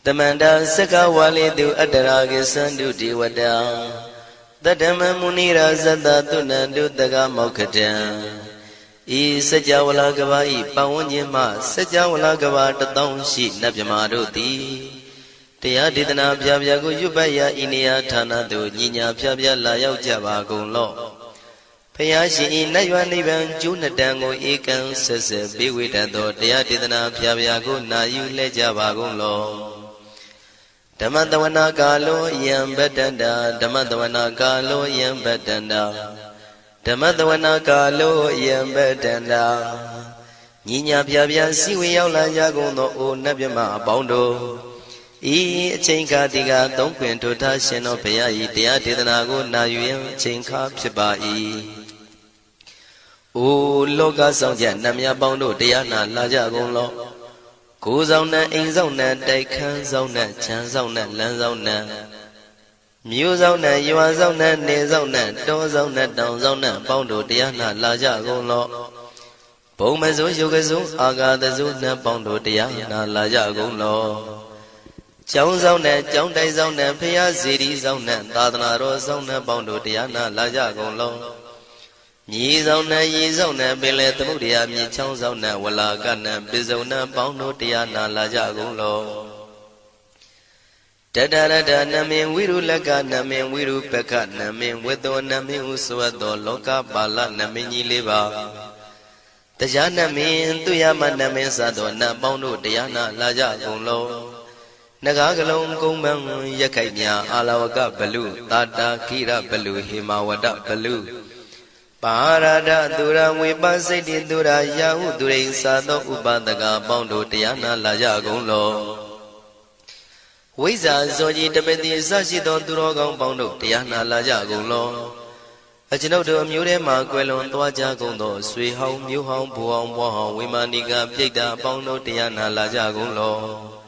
Tamanda Saka Wali do Adaragi Sandu Diwada Tadama Munira Zada Tunandu Daga Mokatan E Sajawala Gavai Pawanyama Sajawala Gava Tatong Shi Nabyamaroti Tia Didana Pyago Yubaya Inia Tana do Nina Pyabya Layao Java Golo Payashi Nayanivan Junadango Ekan Sese Biwitado Tia Didana Pyago Nayu Lejava Golo Damadavana Galo Yam Bedanda Damadavana Galo Yam Bedanda Damadavana Galo Yam Bedanda Nina Pyabya Siwi Yaula Yagono O Nabyama Bondo E Chinka Diga Don't Quint to Tashino Payai Tia Didanago Nayu Chinka Pibai O Loga Sonja Namya Bondo Diana Lajagonlo Kuzona Inzona Daikan Zona Chanzona Lanzona Musona Yuazona Nezona Dozona Downzona Bondo Diana Laja Golo Bomazo Yogazo Aga the Zuna Bondo Diana Laja Golo Chonzona Chondazona Pia Ziri Zona Dadana Rosona Bondo Diana Laja Golo Yizona Yizona Bele Tamudia Michonzona Walagana Bizona Bondo Diana Laja Golo Dadada Namin Wiru Laga Namin Wiru Peka Namin Wedo Namin Uswado Loka Bala Namini Liva Tajana Min Tuyama Namin Sadona Bondo Diana Laja Golo Nagagalong Gomang Yakanya Alawaka Balu Tata Kira Balu Himawada Balu Parada Dura Wibasiti Dura Yahu Dure Sado Ubadaga Bondo Diana Laja Golo Wiza Zoji Tabeti Sashito Durogang Bondo Diana Laja Golo Ajinoto Murema Quelon Tuaja Gondo Sui Hong Mu Hong Buong Wahong Wimaniga Pita Bondo Diana Laja Golo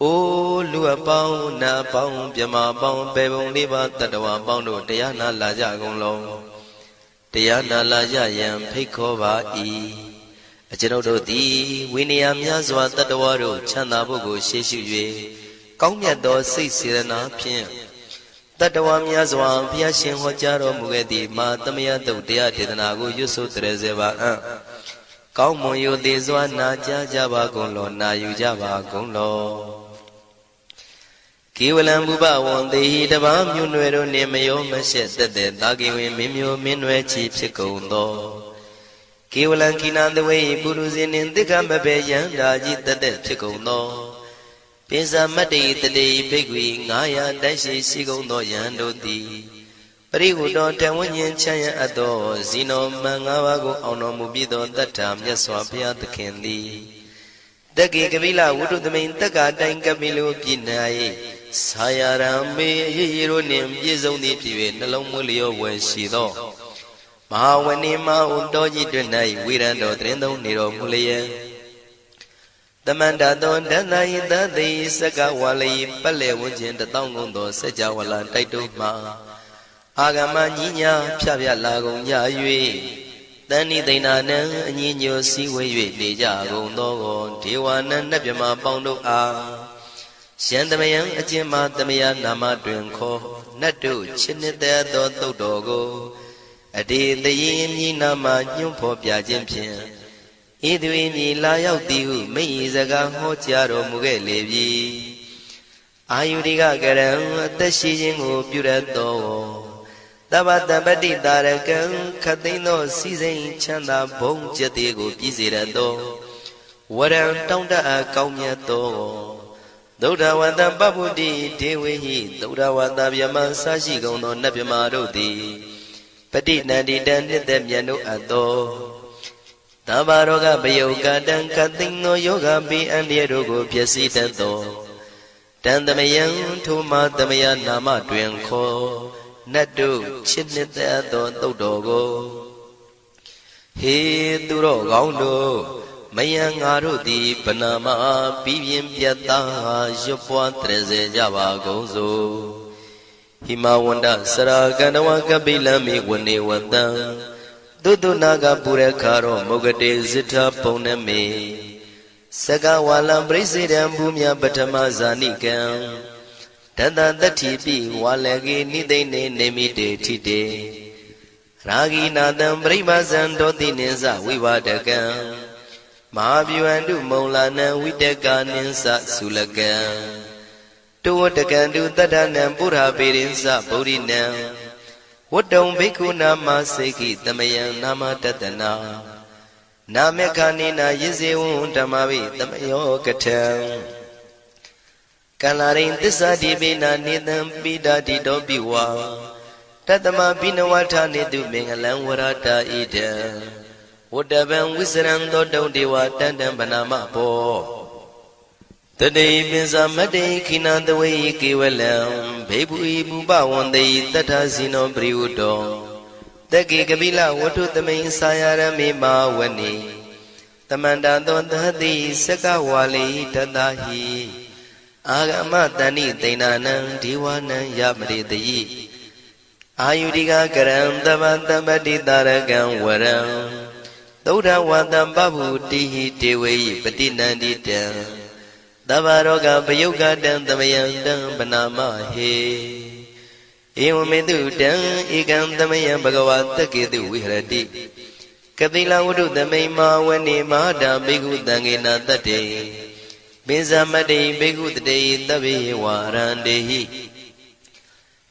O Lua Pong Na Pong Pyama Pong Bebong Liba Tatawa Bondo Diana Laja Golo Diana Laja Yam Pikova E Ajinoto Di Winiam Yazwa Tatawaro Chanabugo Shishu Kaumyado Sisirana Pien Tatawam Yazwa Piashin Hojaro Mugedi Matamia Dodia Tidanago Yusu Trezeva Kaumoyo Dezwa Naja Java Golo Nayu Java Golo Kiwalam Buba one day the Bam Yunuero Nemayo Mashet the Dagi Mimio Minwe Chief Secondo Kiwalan Kinan the way Buruzin in the Gambabe Yandaji the Secondo Pisa Mati the day Pigui Naya Dashi Sigondo Yandodi Periudo Tawanyan Chaya Ado Zino Mangawago Ono Mubido that time Yaswapia the Candy Dagi Gavila Wudu the main Taka Dangabilu Pinai Sayarambe Yironim Yizoni Pive Nalomulio when she do Mahawanima Undoji Dunai Wirando Trendo Niro Mulia The Mandadon Danai the day Saka Wali Pale Wujin the Tongundo Sajawala Taituma Agama Nina Pavia Lago Yayue Dani Dinana Nino Siwe Dejago Nogo Tiwana Nabima Bondo A Shandamayan Ajima Damia Nama Drinko Nadu Chinita Dogo Adi the Yin Nama Yumpo Piajimpian Idwini Layao Diu Meizaga Hotiaro Mugelevi Ayudiga Garam Tashijingo Purato Tabata Badi Darakan Katino Season Chanda Bong Jatigo Pizirado Waran Tonda Kaumiato Doda Wanda Babudi Dewi Doda Wanda Yama Sashi Gono Nabimarodi Padi Nadi Dandit Yano Ado Tabaroga Bayoga Dan Katino Yoga Bi and Yerogo Piasi Tanto Tandamayan Tuma Damaya Nama Dwenko Nadu Chinita Don Dodogo He Duro Gaundo Mayang Arudi Panama Pivim Piata Jopua Treze Java Gozo Himawanda Saraganawa Kabila Mi Wani Wanda Dudu Naga Purekaro Mogade Zita Poneme Sakawalam President Bumya Batama Zanikam Tata Tatipi Walagi Nidene Nemide Tide Ragi Nadam Bribazan Dotinenza Vivadagam Mahaviwandu Maulana Vidaka Ninsa Sulagam Tuwatakandu Tadanam Pura Pirinsa Bodinam Wadam Bikuna Maseki Tamayan Nama Tatana Namekanina Yizewun Tamavi Tamayo Katam Kalarin Tisadi Bina Nidam Bida Dido Biwa Tatama Binawata Nidu Mingalam Warata Ida Wadaban Wizram Dodo Dewa Tandam Banama Po Today Binza Made Kina the way Kiwalam Babu Buba one day Tatazino Briudo Tagi Gabila Watu the main Sayara Mima Wani Tamanda Don the Sakawali Tadahi Agama Tani Tainana Diwana Yabri the Yi Ayudiga Karam Tamanta Badi Daragam Waram Toda Wadam Babu Tihi Tewe Patina Dita Davaroga Bayoga Dan Damayan Banama He Ewamedu Dan Igam Damayan Bhagavata Kedu Vihrati Kabila Udu Damema Wani Mahada Bigu Dangina Tate Bizamade Bigu Day Davi Warandehi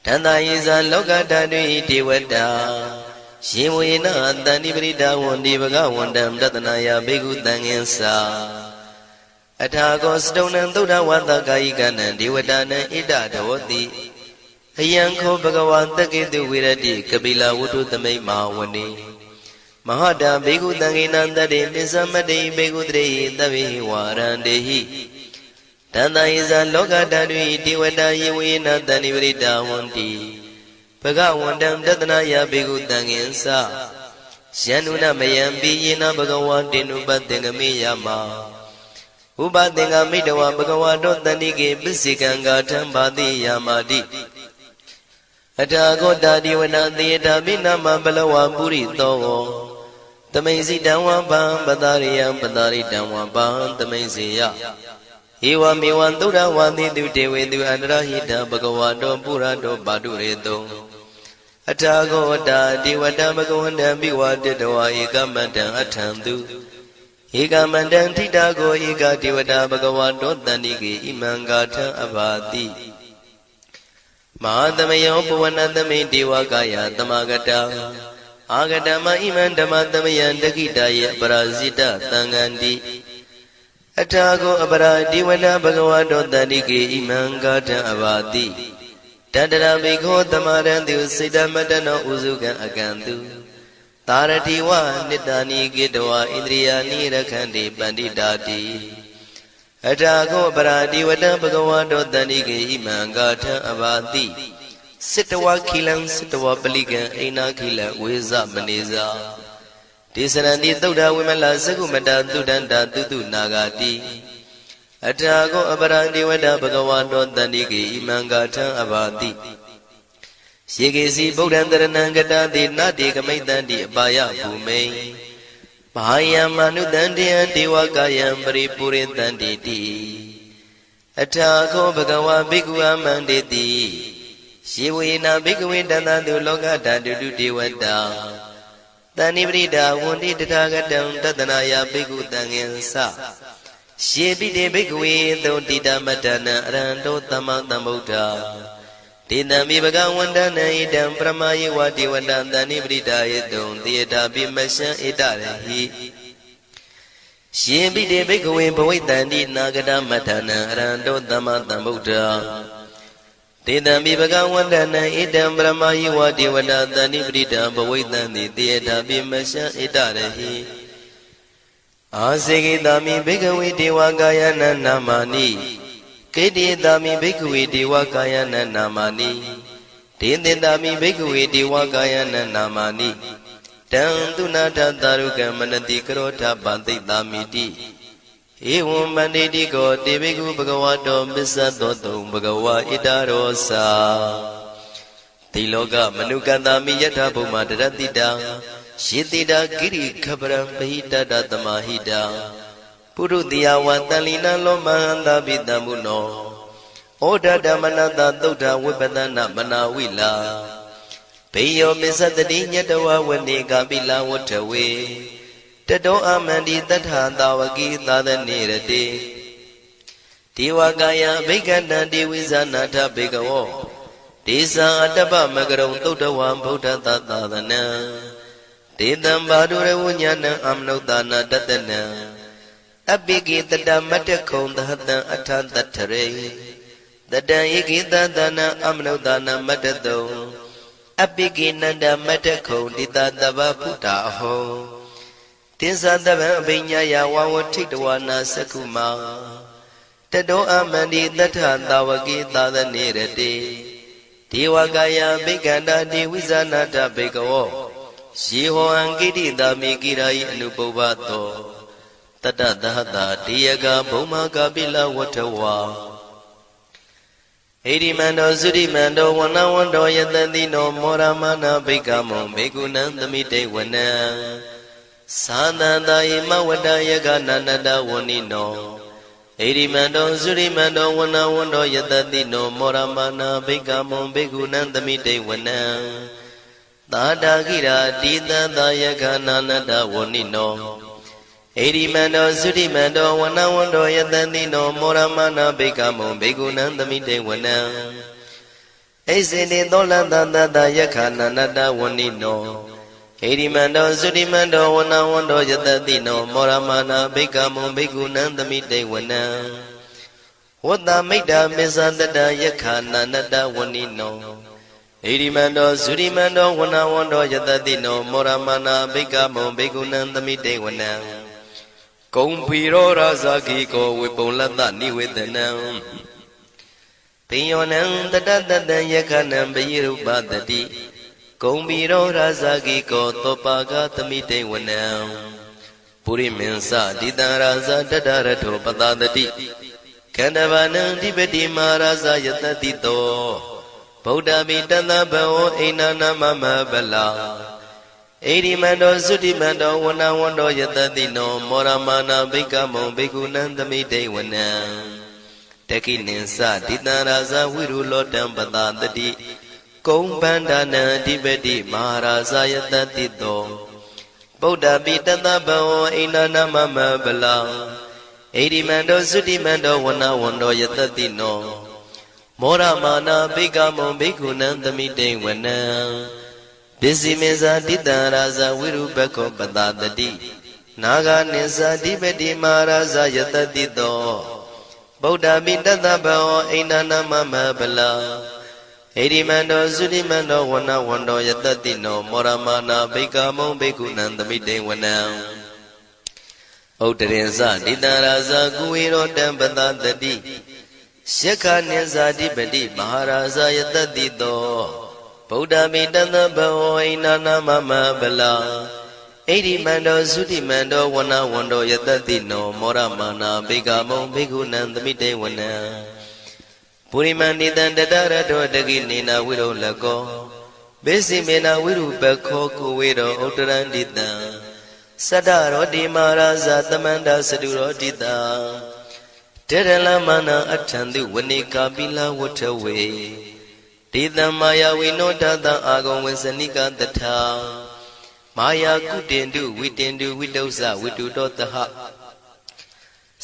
Tanda Iza Loga Dadu Tiwata Shiwina Danibrida Wandi Baga Wandam Datanaya Bigu Dangensa Atagos Donan Duda Wanda Gaigana Diwadana Ida Dawati Hayanko Bhagavanta Kedu Virati Kabila Udu Damema Wani Mahada Bigu Danginanda De Bizamade Bigu Dre Davi Warandehi Tanda Iza Loga Dadu Tiwada Yiwina Danibrida Wandi Baga Wandam Datanaya Bigu Dangensa Shanuna Mayambi Yina Bhagavantinu Batengami Yama Ubadenga Midawa Bhagavado Tanike Bisikanga Tambadi Yamadi Atago Dadi Wana Theata Binama Balawa Puri Togo Tamaisi Dawa Bam Badariam Badari Dawa Bam Tamaisia Iwa Miwan Dura Wandi Dute Vedu Andrahita Bhagavado Purado Baduredo Atago Dadi Wada Bhagavanda Biwa Dedawa Ekamanda Atandu Eka Mandan Titago Eka Divada Bhagavato Tanike Imangata Abati Mahadamayo Puvanadame Divakaya Tamagata Agadama Imandamayan Dakitaya Parazita Tangandi Atago Abara Divada Bhagavato Tanike Imangata Abati Tadara Biko Tamarandu Sidamatano Uzuka Akantu Taratiwa Nitani Gidwa Indriyani Rakhandi Bandidati Atago Paradi Vada Bhagavato Tanike Imangata Abati Sitawa Kilan Sitawa Paligan Aina Kila Weza Maniza Tisarandi Tuda Wimala Sagumata Tudanda Tutu Nagati Atago Aparandi Vada Bhagavato Tanike Imangata Abati Shigesi Bodhandaranangata de Nati Kamaitandi Abaya Bhume Mahaya Manudandi and Diwakayam Puripuritandi Atako Bhagawa Bhikwa Manditi Shiwina Bhikwindana Dulogata Dudiwada Tanibrida Wundi Tatagatam Tatanaya Bhikutangyansa Shibi de Bhikwi Dodida Matana Rando Tamatamota Tidami Bhagawandana Idam Pramayi Wadi Wadandani Bridaya Don Theata Bimasha Idarahi Shibi de Bhikwe Bhavitandi Nagada Matana Rando Tamatamota Tidami Bhagawandana Idam Pramayi Wadi Wadandani Brida Bhavitandi Theata Bimasha Idarahi Asegi Dami Bhikwe Diwagayana Namani Kedi Dami Bhikwe Diwakayana Namani Tindi Dami Bhikwe Diwakayana Namani Tandunata Daruka Manati Karota Bandi Damiti Evam Manditi Go Deviku Bhagavato Bisadoto Bhagava Idarosa Tiloka Manuka Dami Yata Bhuma Daratida Shitida Giri Kabram Pahita Datamahida ပုရုတိယဝတန်လီနလောမဟန္တာပိတံမုနောဩဒဓမ္မနတသုဒ္ဓဝိပဒနာမနာဝိလာဘေယောမစ္စတတိညတဝဝနေကပိလဝတ္ထဝေတတောအမန္တိတထသာဝကိသာသနေရတိဒေဝကာယဘိက္ခန္တံဒေဝိဇာနာထဘေကဝောဒေသံအတ္တပမကရုံသုဒ္ဓဝံဗုဒ္ဓသာသနံဒေတံဘာဒုရဝဉ္ဉဏံအမနုဿာနာတတနံအပိကိတတမတ္တခုံသဟတံအထံတထရေတတံဧကိတသနံအမနုဿာနာမတ္တတုံအပိကိနန္ဒမတ္တခုံတိတတဗ္ဗဗုဒ္ဓအဟောတင်္သတဗံအဘိညာယဝဝထိတဝနာသက္ခုမာတတောအမန္တိတထသာဝကိသာသနေရတိဒေဝကာယဘိက္ခန္တာဒေဝိဇာနာတဘေကဝောယေဟောံကိတိတာမိကိရာယအနုပုဗ္ဗတောတတသဟတာတေယကဘုံမာကပိလဝတ္ထဝါဣရိမန္တောသုရိမန္တောဝနဝန္တောယတတိနောမောရမနာဘိက္ခမောဘေကုဏံသမိတေဝနံသာသန္တာယမဝတ္တယကနန္တဝဏိနောဣရိမန္တောသုရိမန္တောဝနဝန္တောယတတိနောမောရမနာဘိက္ခမောဘေကုဏံသမိတေဝနံသာတာကိရာတိတသာယကနာနတဝဏိနောဣရိမန္တောသုရိမန္တောဝနဝန္တောယတတိနောမောရမနာဘိက္ခမောဘေကုဏံသမိတေဝနံဣစေတိသောလတသတယခာနာနတဝဏိနောဣရိမန္တောသုရိမန္တောဝနဝန္တောယတတိနောမောရမနာဘိက္ခမောဘေကုဏံသမိတေဝနံဝတ္တမိတ္တမေဇတတယခာနာနတဝဏိနောဣရိမန္တောသုရိမန္တောဝနဝန္တောယတတိနောမောရမနာဘိက္ခမောဘေကုဏံသမိတေဝနံကုံဖီရောရာဇာခိကောဝေပုံလတ္တနိဝေဒနံပိယောနံတတတတံယခနံပယိရုပတတိကုံဖီရောရာဇာခိကောသောပါကသမိတေဝနံပုရိမင်းစတိတံရာဇာတတရထောပတတတိခန္ဓဗာနံဓိပတိမာရာဇာယတတိတောဗုဒ္ဓမိတသဗ္ဗဝဣန္ဒနာမမဗလာဣရိမန္တောသုတိမန္တောဝနဝန္တောယတတိနောမောရမနာဘိက္ခမောဘေကုဏံသမိတေဝနံတခိနိသတိတံရာဇဝိရုလောတံပတတတိကုံဗန္ဒနံအဓိပတိမဟာရာဇယတတိတောဗုဒ္ဓပိတသဗ္ဗဝဣန္ဒနာမမဗလာဣရိမန္တောသုတိမန္တောဝနဝန္တောယတတိနောမောရမနာဘိက္ခမောဘေကုဏံသမိတေဝနံပစ္စည်းမေဇာတိတံရာဇဝိရုပခောပတတတိနာဂာနိသဓိပတိမဟာရာဇယတတိတောဗုဒ္ဓမိတသဗ္ဗဝဣန္ဒနာမမဗလာဣရိမန္တောသုရိမန္တောဝနဝန္တောယတတိနောမောရမနာဘိက္ခမောဘေကုဏံသမိတေဝနံဥဒ္ဒရင်ဇတိတံရာဇကုဝေရောတံပတတတိယက္ခနိသဓိပတိမဟာရာဇယတတိတောဗုဒ္ဓမိတသဗ္ဗဝဣန္ဒနာမမဗလာဣရိမန္တောသုတိမန္တောဝနဝန္တောယတတိနောမောရမနာဘိက္ခမောဘေကုဏံသမိတေဝနံပုရိမန္တိတံတတရတောတကိနေနဝိရောလကောဘေစီမေနဝိရုပခောကုဝေရောဥတ္တရန္တိတံသတ္တရောတိမာရာဇသမန္တသတုရောတိတံတေရလမနာအထံတုဝနေကာပိလဝတ္ထဝေဒေတံမာယဝိနောတတံအာဂုံဝေစနိကတထာမာယာကုတင်တုဝိတင်တုဝိတုဇဝိတုတောတဟ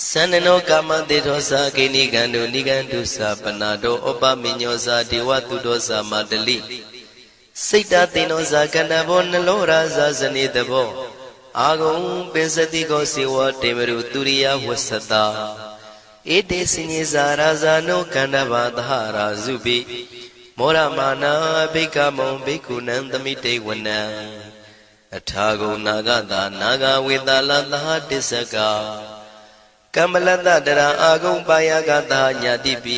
သန္နနောကာမတေသောသာကိနိကံတုနိကံတုသာပနာတောဩပမိညောသာဒေဝတုတောသာမတလိစိတ်တသိနောသာကန္နဘောနလောရာဇာဇနေတဘောအာဂုံပင်စတိကောစေဝတေမရုသူရိယဝဆတာဧတေစိညေဇာရာဇာနောကန္နဘာသဟရာဇုပိမောရမနာဘိက္ခမောဘေကုဏံသမိတေဝနံအထာဂုံနာဂတာနာဂဝေတာလသဟတစ္စကကမ္မလတတရာအာဂုံပါယကတာညာတိပိ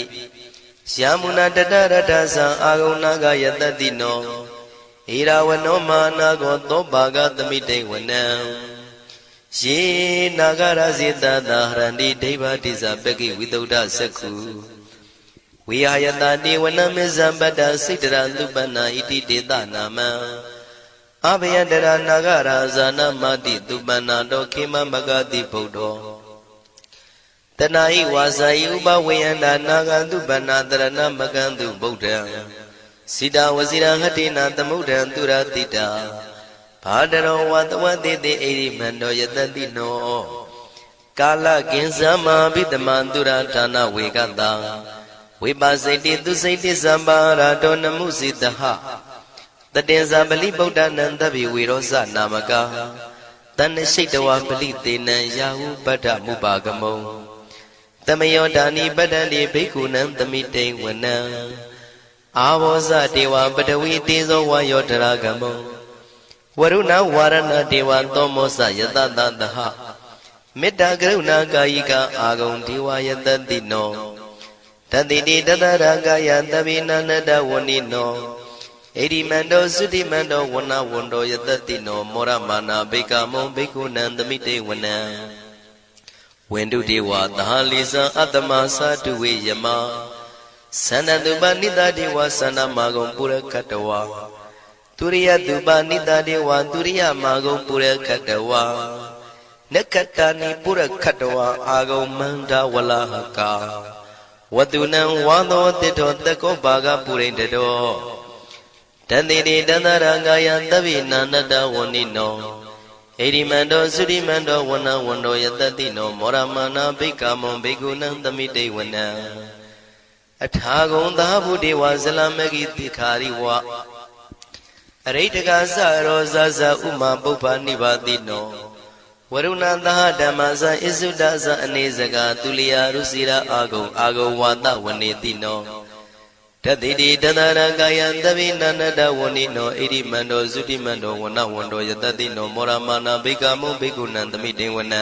ယာမုနာတတရတသံအာဂုံနာဂယတတိနောဣရာဝနောမာနာကောသောဘာဂသမိတေဝနံယေနာဂရဇေတသာဟရန္တိဒိဗ္ဗတိဇပကိဝိတုဒ္ဓသက္ခုဝိဟာယတတိဝနမေဇံပတ္တစိတ္တရသုပနာဣတိတေသနာမံအဘယတရနာဂရာဇာနာမတိသုပနာတောခေမမဂတိဗုဒ္ဓော တဏှာဤဝါစာဤဥပဝေယန္တာနာဂန္တုပဏ္ဏတရဏမကံတုဗုဒ္ဓံစိတဝစီရဟတိနာသမုဒ္ဒံသူရတိတာဘာတရောဝတဝတိတိဣရိမန္တောယတတိနောကာလကင်္စမဘိတမံသူရဌာနဝေကတံဝိပါစိတိသူစိတိသံပါရာတောနမှုစိတဟတတေဇာပလိဗုဒ္ဓနံသဗ္ဗေဝေရောဇနာမကာတဏ္ဏရှိတဝပလိတေနံယာဟုပတ္ထမုပါကမုံသမယောဒာနိပတ္တန္တိဘိက္ခုနံသမိတေဝနံအာဘောဇတေဝပတဝီတေဇောဝါယောတရာကမုံဝရုဏဝါရဏတေဝသောမောဇယတတတဟမေတ္တာကရုဏာကာယိကအာဂုံဒေဝယတတိနောတတိတိတတရာကာယသဗ္ဗေနန္တဝဏိနောဣရိမန္တောသုတိမန္တောဝဏဝန္တောယတတိနောမောရမာနာဘိက္ခမုံဘိက္ခုနံသမိတေဝနံဝန္တုဒေဝသဟလိဇံအတ္တမသာတုဝေယမသန္တတုပနိတဒေဝသန္တမာဂုံပုရခတ္တဝါသူရိယတုပနိတဒေဝသူရိယမာဂုံပုရခတ္တဝါနက္ခတ္တာနိပုရခတ္တဝါအာဂုံမန္တဝလဟကာဝတုနံဝါသောတိတောတကောဘာဂပုရိန္တတောတတိတိတန္တရာကာယသဗ္ဗေနန္တဝဏိနောဣရိမန္တောသုရိမန္တောဝဏဝန္တောယတတိနောမောရမာနာဘိက္ခမုံဘိက္ခုနံသမိတေဝနံအထာဂုံသာဗုဒေဝဇလမဂိတိခာရိဝအရိတကသရောဇဇဥမာပုပ္ပနိဗ္ဗာတိနောဝရုဏသဟဓမ္မဇဣစုဒဇအနေစကာသူလျာရုစီရာအာဂုံဝါဒဝနေတိနောတတိတိတတရာကာယံသဗ္ဗေနန္တဝဏိနောဣရိမန္တောသုတိမန္တောဝဏဝန္တောယတတိနောမောရမာနာဘိက္ခမုံဘိက္ခုနံသမိတေဝနံ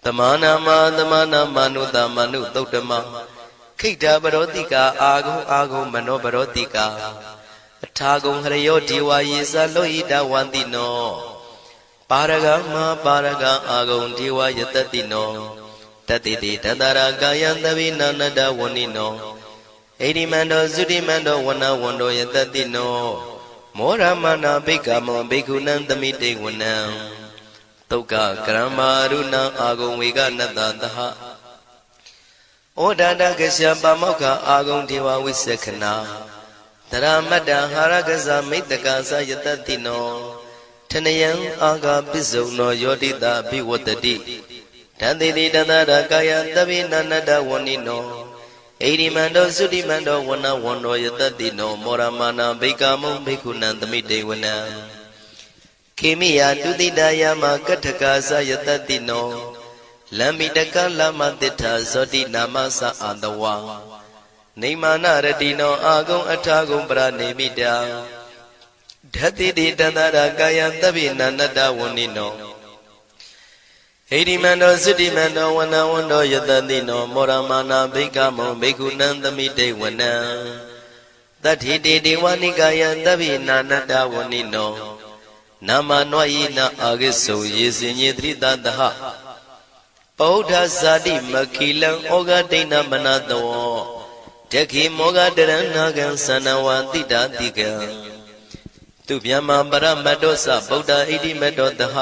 သမာနာမနုတမနုသုတ္တမခိတ္တပရောတိကာအာဂုံမနောပရောတိကာအထာဂုံဟရယောဒေဝယေသလောဟိတဝန္တိနောပါရဂမပါရဂအာဂုံဒေဝယတတိနောတတိတိတတရာကာယံသဗ္ဗေနန္တဝဏိနောဣရိမန္တောသုတိမန္တောဝဏဝန္တောယတတိနောမောရမာနာဘိက္ခမုံဘိက္ခုနံသမိတေဝနံသုက္ကကရမရုဏအာဂုံဝေကနတသဟဩဒန္တကရှပါမောက္ခအာဂုံဒေဝဝိသက္ခနာတရမတ္တဟာရကဇမိတ္တကာသယတတိနောထနယံအာဂပစ္စုံနောယောတိတာဘိဝတ္တိတန်တိတိတတရာကာယသဗ္ဗေနန္တဝဏိနောဣရိမန္တောသုတိမန္တောဝဏဝန္တောယတတိနောမောရမာနာဘိက္ခမုံဘိက္ခုနံသမိတေဝနံခေမိယတုတိတယမကထကာသယတတိနောလမ္မိတကလမတိထာဇောတိနာမသအာတဝါနေမာနရတိနောအာဂုံအထာဂုံပရနေမိတာဓတ္တိတိတတရာကာယံသဗ္ဗေနန္တဝဏိနောဣရိမန္တောသုတိမန္တောဝဏဝန္တောယတတိနောမောရမာနာဘိက္ခမုံဘိက္ခုနံသမိတေဝနံတတ္ထိတေဒေဝနိကာယံသဗ္ဗေနန္တဝဏိနောနာမနောယိနအာဂိစုံယေစင်ညေတိတတဟဗုဒ္ဓဇာတိမခိလံဩဃဒိဏမနတောတခိမောဃတရဏကံသနဝတိတာတိကံသူဗျမပရမတ္တောသဗုဒ္ဓဣတိမတ္တောတဟ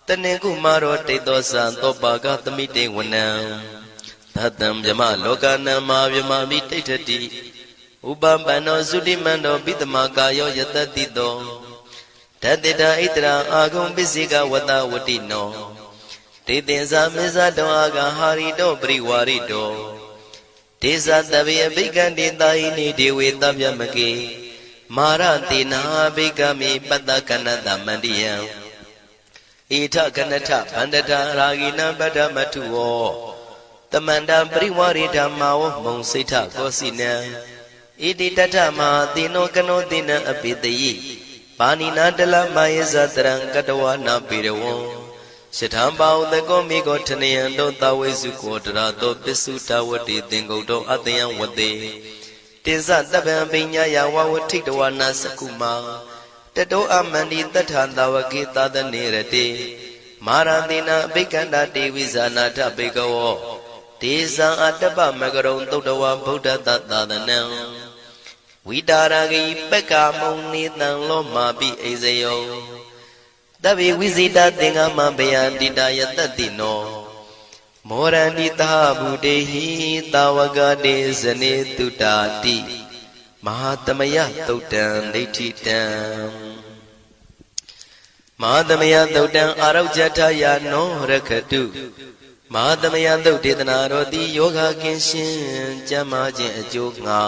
တနေကုမာရောတိတောသံသောပါကသမိတေဝနံသတ္တံဗျမလောကနံမာဗျမမိတိဋ္ဌတိဥပပန္နောသုတိမန္တောပိတမကာယောယတတိတောတတ္တိတာဣတရာအာဂုံပစ္စေကဝတဝတိနောတေသင်္ဇာမေဇတောအာဂဟာရိတောပရိဝါရိတောဒေဇတဗေအဘိက္ခံတေတာဟိနိဒေဝေတဗျမကေမာရတေနာဘိက္ခမေပတ္တကနတမန္တိယံဣထကနထဗန္တထရာဂိနံပတ္တမထုဝောတမန္တပရိဝါရိဓမ္မာဝမုံစိဋ္ဌကောစီနံဣတိတထမဟာတိနောကနောတိနံအပိတယိပါဏိနာတလမယေဇတရံကတဝနာပေရဝံယထံပါဥတကောမိကောထနယံတောသဝေစုကောတရာတောပစ္စုတဝတိသင်္ကုတ်တောအတယံဝတေတေဇတပံပိညာယဝဝထိတဝနာစကုမာတတောအမန္တိတထသဝကေသဒနေရတေမာရတိနာအဘိက္ခန္တာတေဝိဇာနာထဘေကဝောဒေဇံအတ္တပမကရုံသုတ်တဝဗုဒ္ဓတသာသနံဝိတာရဂိပက္ခမုံနေတံလောမာပိအိဇယောတဗ္ဗေဝိဇိတသင်္ဃမဘယန္တိတယတတိနော မောရဏိတာဗုတေဟိတာဝကတေဇနေတုတာတိမဟာသမယသုတ်တံဒိဋ္ဌိတံမဟာသမယသုတ်တံအာရောဇထယာနောရခတုမဟာသမယသုတ်ဒေသနာတော်သည်ယောဂကင်းရှင်းကျမ်းမာခြင်းအကျိုးငှာ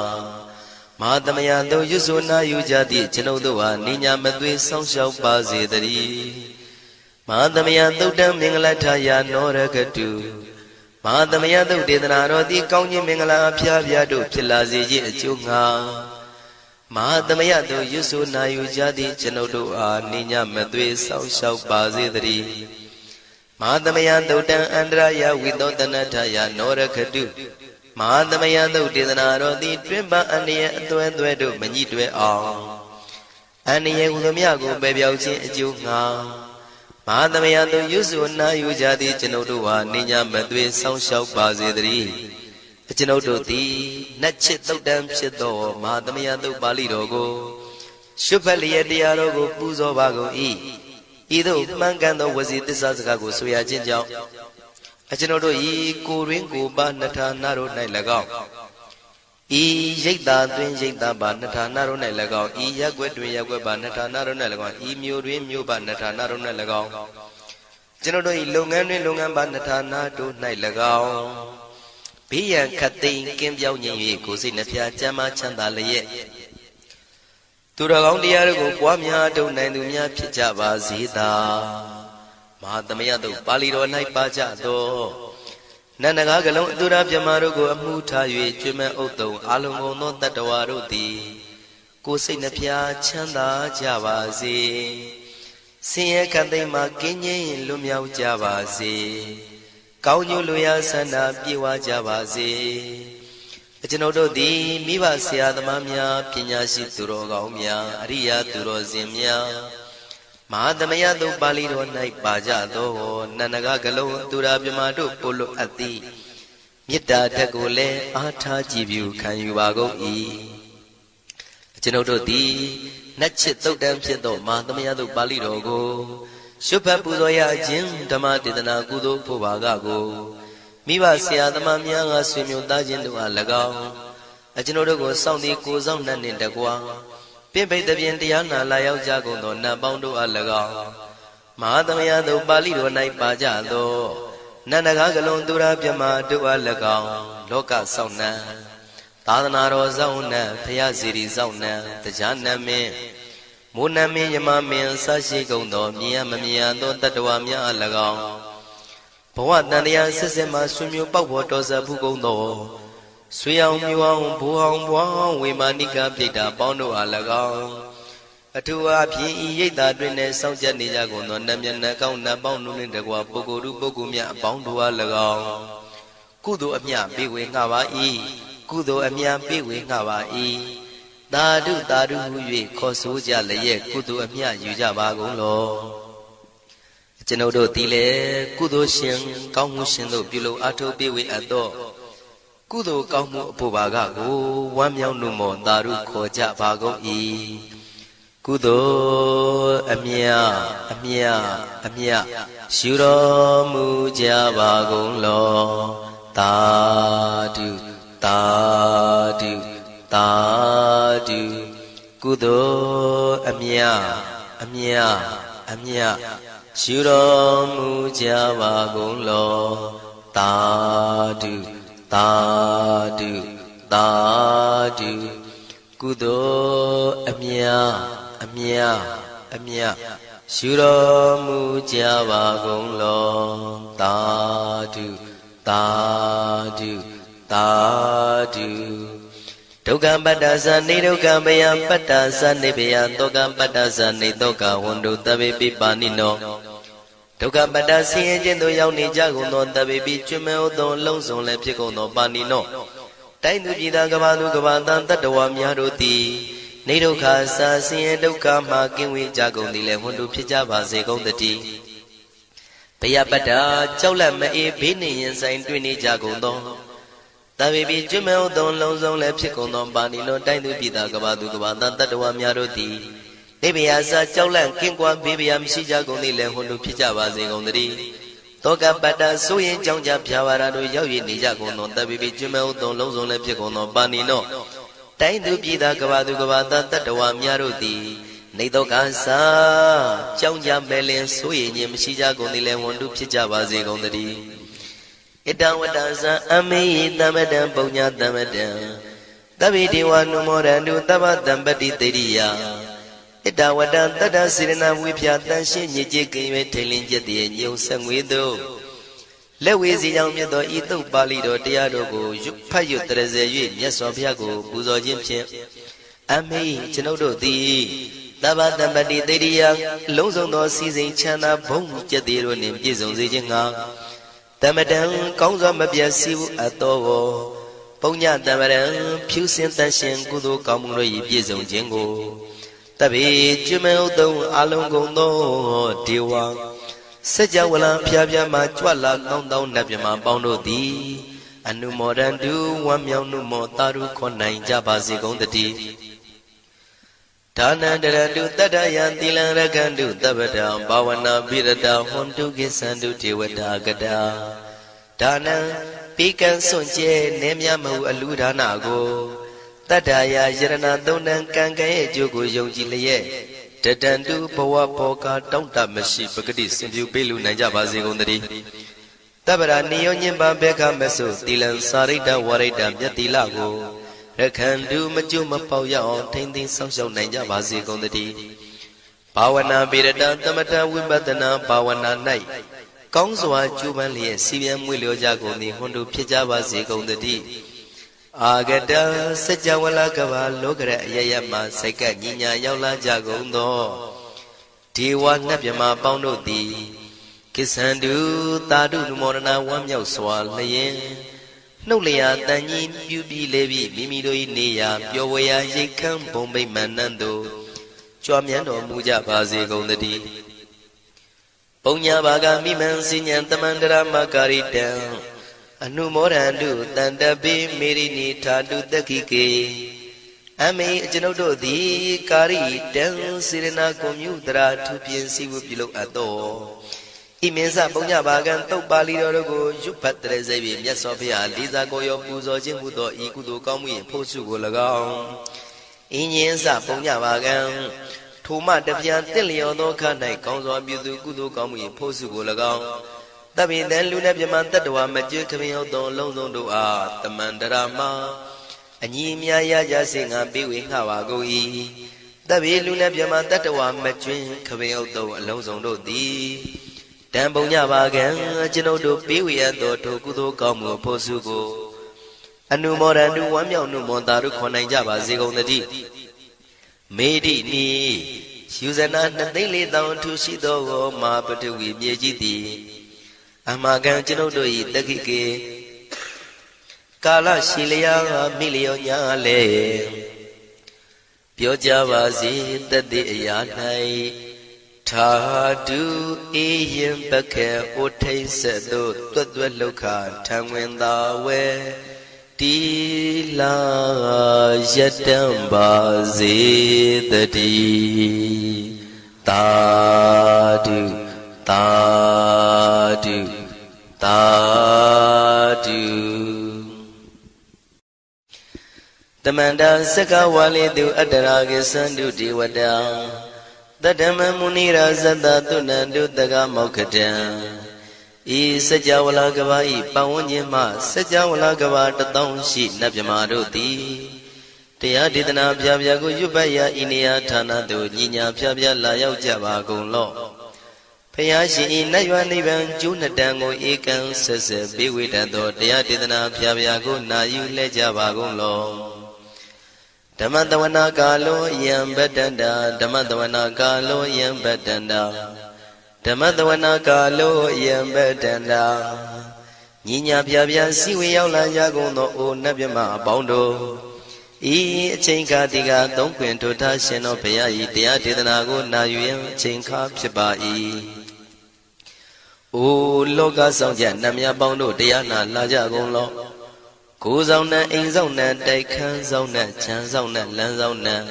မဟာသမယသုတ်ရွတ်ဆိုနာယူကြသည့်ကျွန်ုပ်တို့ဟာနိညာမသွေစောင့်ရှောက်ပါစေတည်းမဟာသမယသုတ်တံမင်္ဂလထယာနောရခတုမဟာသမယသုတ်ဒေသနာတော်သည်ကောင်းခြင်းမင်္ဂလာအဖျားဖျားတို့ဖြစ်လာစေခြင်းအကျိုးငှာမဟာသမယသုတ်ရွတ်ဆိုနာယူကြသည့်ကျွန်ုပ်တို့အားနိညာမသွေစောင့်ရှောက်ပါစေတည်းမဟာသမယသုတ်တံအန္တရာယဝိသောတနထယာနောရခတုမဟာသမယသုတ်ဒေသနာတော်သည်တွင်ပအန္တရာယ်အသွဲသွဲတို့မညှိတွဲအောင်အန္တရာယ်ဟူသည်များကိုပယ်ပြောက်ခြင်းအကျိုးငှာမဟာသမယသုတ်ရွတ်ဆိုနာယူကြသည့်ကျွန်ုပ်တို့ဟာနိညာမသွေစောင့်ရှောက်ပါစေတည်းကျွန်ုပ်တို့သည်နတ်ချစ်သုတ်တံဖြစ်သောမဟာသမယသုတ်ပါဠိတော်ကိုရှုဖတ်လျက်တရားတော်ကိုပူဇော်ပါကုန်၏ဤသို့မှန်ကန်သောဝစီသစ္စာစကားကိုဆိုရခြင်းကြောင့်ကျွန်ုပ်တို့ဤကိုရင်းကိုပါနှထာနာတို့၌၎င်းဤရိတ်တာတွင်ရိတ်တာပါနှထာနာတို့၌၎င်းဤရက်ွက်တွင်ရက်ွက်ပါနှထာနာတို့၌၎င်းဤမြို့တွင်မြို့ပါနှထာနာတို့၌၎င်းကျွန်ုပ်တို့ဤလုပ်ငန်းတွင်လုပ်ငန်းပါနှထာနာတို့၌၎င်းဘေးရန်ခတ်သိမ်းကင်းပြောင်းခြင်း၍ကိုယ်စိတ်နှဖျားချမ်းသာချမ်းသာလျက်သူတော်ကောင်းတရားတို့ကိုပွားများထုတ်နိုင်သူများဖြစ်ကြပါစေသာမဟာသမယသုတ်ပါဠိတော်၌ပါကြသောနန္ဒကားကလုံးအတုရပြမတို့ကိုအမှုထား၍ကျွမ်းမဲ့ဥတုံအာလုံကုန်သောတတ္တဝါတို့သည်ကိုယ်စိတ်နှဖျားချမ်းသာကြပါစေဆင်းရဲခတ်သိမ်းမှကင်းငြိမ်းလွတ်မြောက်ကြပါစေကောင်းကျိုးလိုရာဆန္ဒပြေဝကြပါစေကျွန်ုပ်တို့သည်မိဘဆရာသမားများပညာရှိသူတော်ကောင်းများအရိယာသူတော်စင်များမဟာသမယသုတ်ပါဠိတော်၌ပါကြသောနန္ဒကကလုံးသူရာပြမတို့ပို့လို့အပ်သည်မေတ္တာဓာတ်ကိုလည်းအားထားကြည်ပြုခံယူပါကုန်၏ကျွန်ုပ်တို့သည်နတ်ချစ်သုတ်တံဖြစ်သောမဟာသမယသုတ်ပါဠိတော်ကိုရှုဖတ်ပူဇော်ရခြင်းဓမ္မဒေသနာကုသိုလ်ဖို့ပါကကိုမိဘဆရာသမားများကဆွေမျိုးသားချင်းတို့အား၎င်းကျွန်ုပ်တို့ကိုစောင့်တည်ကိုစောင့်နှံ့နှင့်တကွာပြင့်ပိတ်သဖြင့်တရားနာလာရောက်ကြကုန်သောနတ်ပေါင်းတို့အား၎င်းမဟာသမယသုတ်ပါဠိတော်၌ပါကြသောနန္ဒကားကလုံးသူရာပြမတို့အား၎င်းလောကဆောင်နှံသာသနာတော်ဆောင်နှံဘုရားစီရီဆောင်နှံတရားနတ်မင်းမိုးနတ်မင်းယမမင်းဆရှိကုန်သောမြင်ရမမြင်ရသောတတ္တဝါများအား၎င်းဘဝတန်တရားဆက်ဆက်မှဆွေမျိုးပေါက်ဖို့တော်စပ်ဘူးကုန်သောဆွေအောင်မျိုးအောင်ဘိုးအောင်ဘွားအောင်ဝေမာနိကပြိတ္တာပေါင်းတို့အား၎င်းအထူးအားဖြင့်ဤရိတ်တာတွင်နဲ့စောင့်ကြနေကြကုန်သောနတ်မြတ်နတ်ကောင်းနတ်ပေါင်းတို့နှင့်တကွာပုဂ္ဂိုလ်တို့ပုဂ္ဂိုလ်များအပေါင်းတို့အား၎င်းကုသိုလ်အမြပေးဝေငှပါ၏ကုသိုလ်အမြပေးဝေငှပါ၏သာဓုသာဓုဟု၍ခေါ်ဆိုကြလျက်ကုသိုလ်အမြယူကြပါကုန်လောကျွန်ုပ်တို့သည်လည်းကုသိုလ်ရှင်ကောင်းမှုရှင်တို့ပြုလို့အထောက်ပေးဝေအပ်သောကုသိုလ်ကောင်းမှုအဖို့ပါကကိုဝမ်းမြောက်နှုမောသာဓုခေါ်ကြပါကုန်၏ကုသိုလ်အမြအမြအမြယူတော်မူကြပါကုန်လောသာဓုသာဓုသာဓုကုသိုလ်အမြအမြအမြယူတော်မူကြပါကုန်လောသာဓုသာဓုသာဓုကုသိုလ်အမြအမြအမြယူတော်မူကြပါကုန်လောသာဓုသာဓုသာဓုဒုက္ခပတ္တသနေဒုက္ခမယပတ္တသနေဘယတောကပတ္တသနေတောကဝန္တုတဗေပိပါဏိနောဒုက္ခပတ္တဆင်းရဲခြင်းသို့ရောက်နေကြကုန်သောတဗေပိကျွမ်းမဲ့သောလုံးစုံလည်းဖြစ်ကုန်သောပါဏိနောတိုင်းသူပြည်သားကဘာသူကဘာတန်တတ္တဝါများတို့သည်နေဒုက္ခစာဆင်းရဲဒုက္ခမှကင်းဝေးကြကုန်သည်လည်းဝန္တုဖြစ်ကြပါစေကုန်တည်းဘယပတ္တကြောက်လန့်မအေးဘေးနေရင်ဆိုင်တွေ့နေကြကုန်သောတဗေပိကျွမ်းမဲ့သောလုံးစုံလည်းဖြစ်ကုန်သောပါဏိနောတိုင်းသူပြည်သားကဘာသူကဘာတန်တတ္တဝါများတို့သည်နေဘယစာကြောက်လန့်ကင်းကွာဘေးဘယမရှိကြကုန်သည်လည်းဝန္တုဖြစ်ကြပါစေကုန်တည်း တောကပတ္တဆိုရင်ကြောင့်ကြဖြာပါရတို့ရောက်ရနေကြကုန်သောတပိပိကျွမဲဥသောလုံးစုံလည်းဖြစ်ကုန်သောပါဏိနောတိုင်းသူပြည်သားကဘာသူကဘာသားတတ္တဝါများတို့သည်နေတော့ကစားကြောင့်ကြမဲ့လင်ဆိုရင်ခြင်းမရှိကြကုန်သည်လည်းဝန်တုဖြစ်ကြပါစေကုန်သတည်းဣတံဝတ္တဇံအမေယတမတံပုံညာတမတံသဗ္ဗေဒေဝနုမောရန္တုသဗ္ဗတံပတိတေရိယဣတဝတ္တတတ္တစေရနာဝိဖြာတန်ရှင်းညစ်ကြေးကင်၍ထိန်လင်းကျက်တည်းညုံဆက်ငွေသို့လက်ဝေစီကြောင့်မြတ်သောဤသုတ်ပါဠိတော်တရားတို့ကိုဖတ်ရွတ်တရစေ၍မြတ်စွာဘုရားကိုပူဇော်ခြင်းဖြင့်အမေကျွန်ုပ်တို့သည်သဗ္ဗတံပတိတေရိယလုံးစုံသောစီစဉ်ချမ်းသာဘုံကျက်တည်းတို့နှင့်ပြည့်စုံစေခြင်းငှာတမတံကောင်းစွာမပြတ်စည်းအပ်သောပုံညတမရံဖြူစင်တန်ရှင်ကုသိုလ်ကောင်းမှုတို့၏ပြည့်စုံခြင်းကိုတပိကျွမဲဥတုံအလုံးကုန်သောဒေဝစัจ java လံဖျားဖျားမှကြွလာကောင်းသောနတ်မြမပေါင်းတို့သည်အနုမောဒန္တုဝမ်းမြောက်နှုမောတာရုခွန်နိုင်ကြပါစေကုန်တည်းဒါနန္တရတုတတ္တယံသီလံရကန္တုသဗ္ဗတံဘာဝနာပိရတဟွန်တုကိသန္တုဒေဝတာကတာဒါနံပိကံစွန့်ကျဲနေမြမဟုအလူဒါနကိုတတ္တယာယရဏသုံးတန်ကံကံရဲ့အကျိုးကိုယုံကြည်လျက်တတန်တုဘဝဘောကတောင့်တမရှိပဂတိစင်ပြူပေးလူနိုင်ကြပါစေကုန်သတည်းတပ္ပရာနိယောညင်ပဘေခမဆုသီလံစာရိတ္တဝရိတ္တမြတ်တိလကိုရခန္တုမကျွမပေါရအောင်ထိမ့်သိမ်းဆောက်ရှောက်နိုင်ကြပါစေကုန်သတည်းဘာဝနာပိရတသမထဝိပဿနာဘာဝနာ၌ကောင်းစွာကျူးပန်းလျက်စီပြန်မွေလျောကြကုန်သည်ဟွန်တို့ဖြစ်ကြပါစေကုန်သတည်းအာဂတစัจ java လကဘာလောကရအယယမှစိတ်ကညီညာရောက်လာကြကုန်သောဒေဝနတ်မြမပေါင်းတို့သည်ကိသန္တုသာဓုနမောဒနာဝမ်းမြောက်စွာလျင်နှုတ်လျာတန်ကြီးပြူပြီးလေပြီးမိမိတို့၏နေရာပျော်ဝေရာရိတ်ခမ်းဘုံဗိမာန်နှံသို့ကြွမြန်းတော်မူကြပါစေကုန်သတည်းပုံညာဘာဂမိမံစိညာတမန္တရမကာရိတံအနုမောဒန္တုတန္တပိမေရိနိထာတုတက္ခိကေအမေကျွန်ုပ်တို့သည်ကာရိတံစေရနာကွန်မြူတရာထူပြင်းစည်းဝပြုလုပ်အပ်သောဣမင်းစပုံညဘာကံတုတ်ပါဠိတော်တို့ကိုရွတ်ဖတ်တရစေပြီးမြတ်စွာဘုရားလေးစားကိုရောပူဇော်ခြင်းမှုသောဤကုသိုလ်ကောင်းမှု၏ဖို့စုကို၎င်းအင်းရင်စပုံညဘာကံထိုမှတပြားတင့်လျော်သောခါ၌ကောင်းစွာပြုသူကုသိုလ်ကောင်းမှု၏ဖို့စုကို၎င်းတပိတံလူနဲ့မြမတတ္တဝါမကျွေးခမင်းရောက်သောလုံးစုံတို့အားတမန္တရာမအညီအမြရကြစေငါပေးဝေငှပါကုန်၏တပိလူနဲ့မြမတတ္တဝါမကျွေးခမင်းရောက်သောအလုံးစုံတို့သည်တံပုံညပါကံကျွန်ုပ်တို့ပေးဝေရသောထိုကုသိုလ်ကောင်းမှုဖို့စုကိုအနုမောဒန္တုဝမ်းမြောက်နှုမောတာတို့ခွန်နိုင်ကြပါစေကုန်သတည်းမေတိနီယူဇနာ2,400,000ထူရှိသောမာပတဝီမြေကြီးသည်အမကံကျွန်ုပ်တို့၏တက္ခိကေကာလရှိလျာမိလျောညာလေပြောကြပါစေတသက်အရာ၌ထာတုအေယံပခေဩထိတ်ဆက်တို့တွတ်တွတ်လောက်ခထံဝင်သာဝဲတီလာယတံပါစေတည်းသာဓုသာဓုသာဓုတမန္တစကဝါလေတုအတ္တရာကိသန္တုဒေဝတာတတမမုနိရာဇတသုဏန္တုတကမောက္ခတံဤစัจ java လကဘာဤပဝန်းကျင်မှစัจ java လကဘာ1000ရှိနတ်မြမာတို့သည်တရားဒေသနာပြပြကိုရွတ်ပတ်ရာဤနေရာဌာနသို့ညီညာပြပြလာရောက်ကြပါကုန်လော့ဖယားရှင်ဤနတ်ရွာနိဗ္ဗာန်ကျိုးနှစ်တန်ကိုဧကံဆက်ဆက်ပေးဝေတတ်သောတရားဒေသနာပြပြကိုနာယူလဲကြပါကုန်လော့ဓမ္မတဝနာကာလောယံဗတ္တန္တာဓမ္မတဝနာကာလောယံဗတ္တန္တာဓမ္မတဝနာကာလောယံဗတ္တန္တာညီညာပြပြစီဝေရောက်လာကြကုန်သောအိုနတ်မြမအပေါင်းတို့ဤအချိန်ခါဒီကသုံးခွင်ထိုထားရှင်တော်ဘုရား၏တရားဒေသနာကိုနာယူရန်အချိန်ခါဖြစ်ပါ၏အိုလောကဆောင်ကြနတ်မြပေါင်းတို့တရားနာလာကြကုန်လောကိုယ်ဆောင်နဲ့အိမ်ဆောင်နဲ့တိုက်ခန်းဆောင်နဲ့ခြံဆောင်နဲ့လမ်းဆောင်နဲ့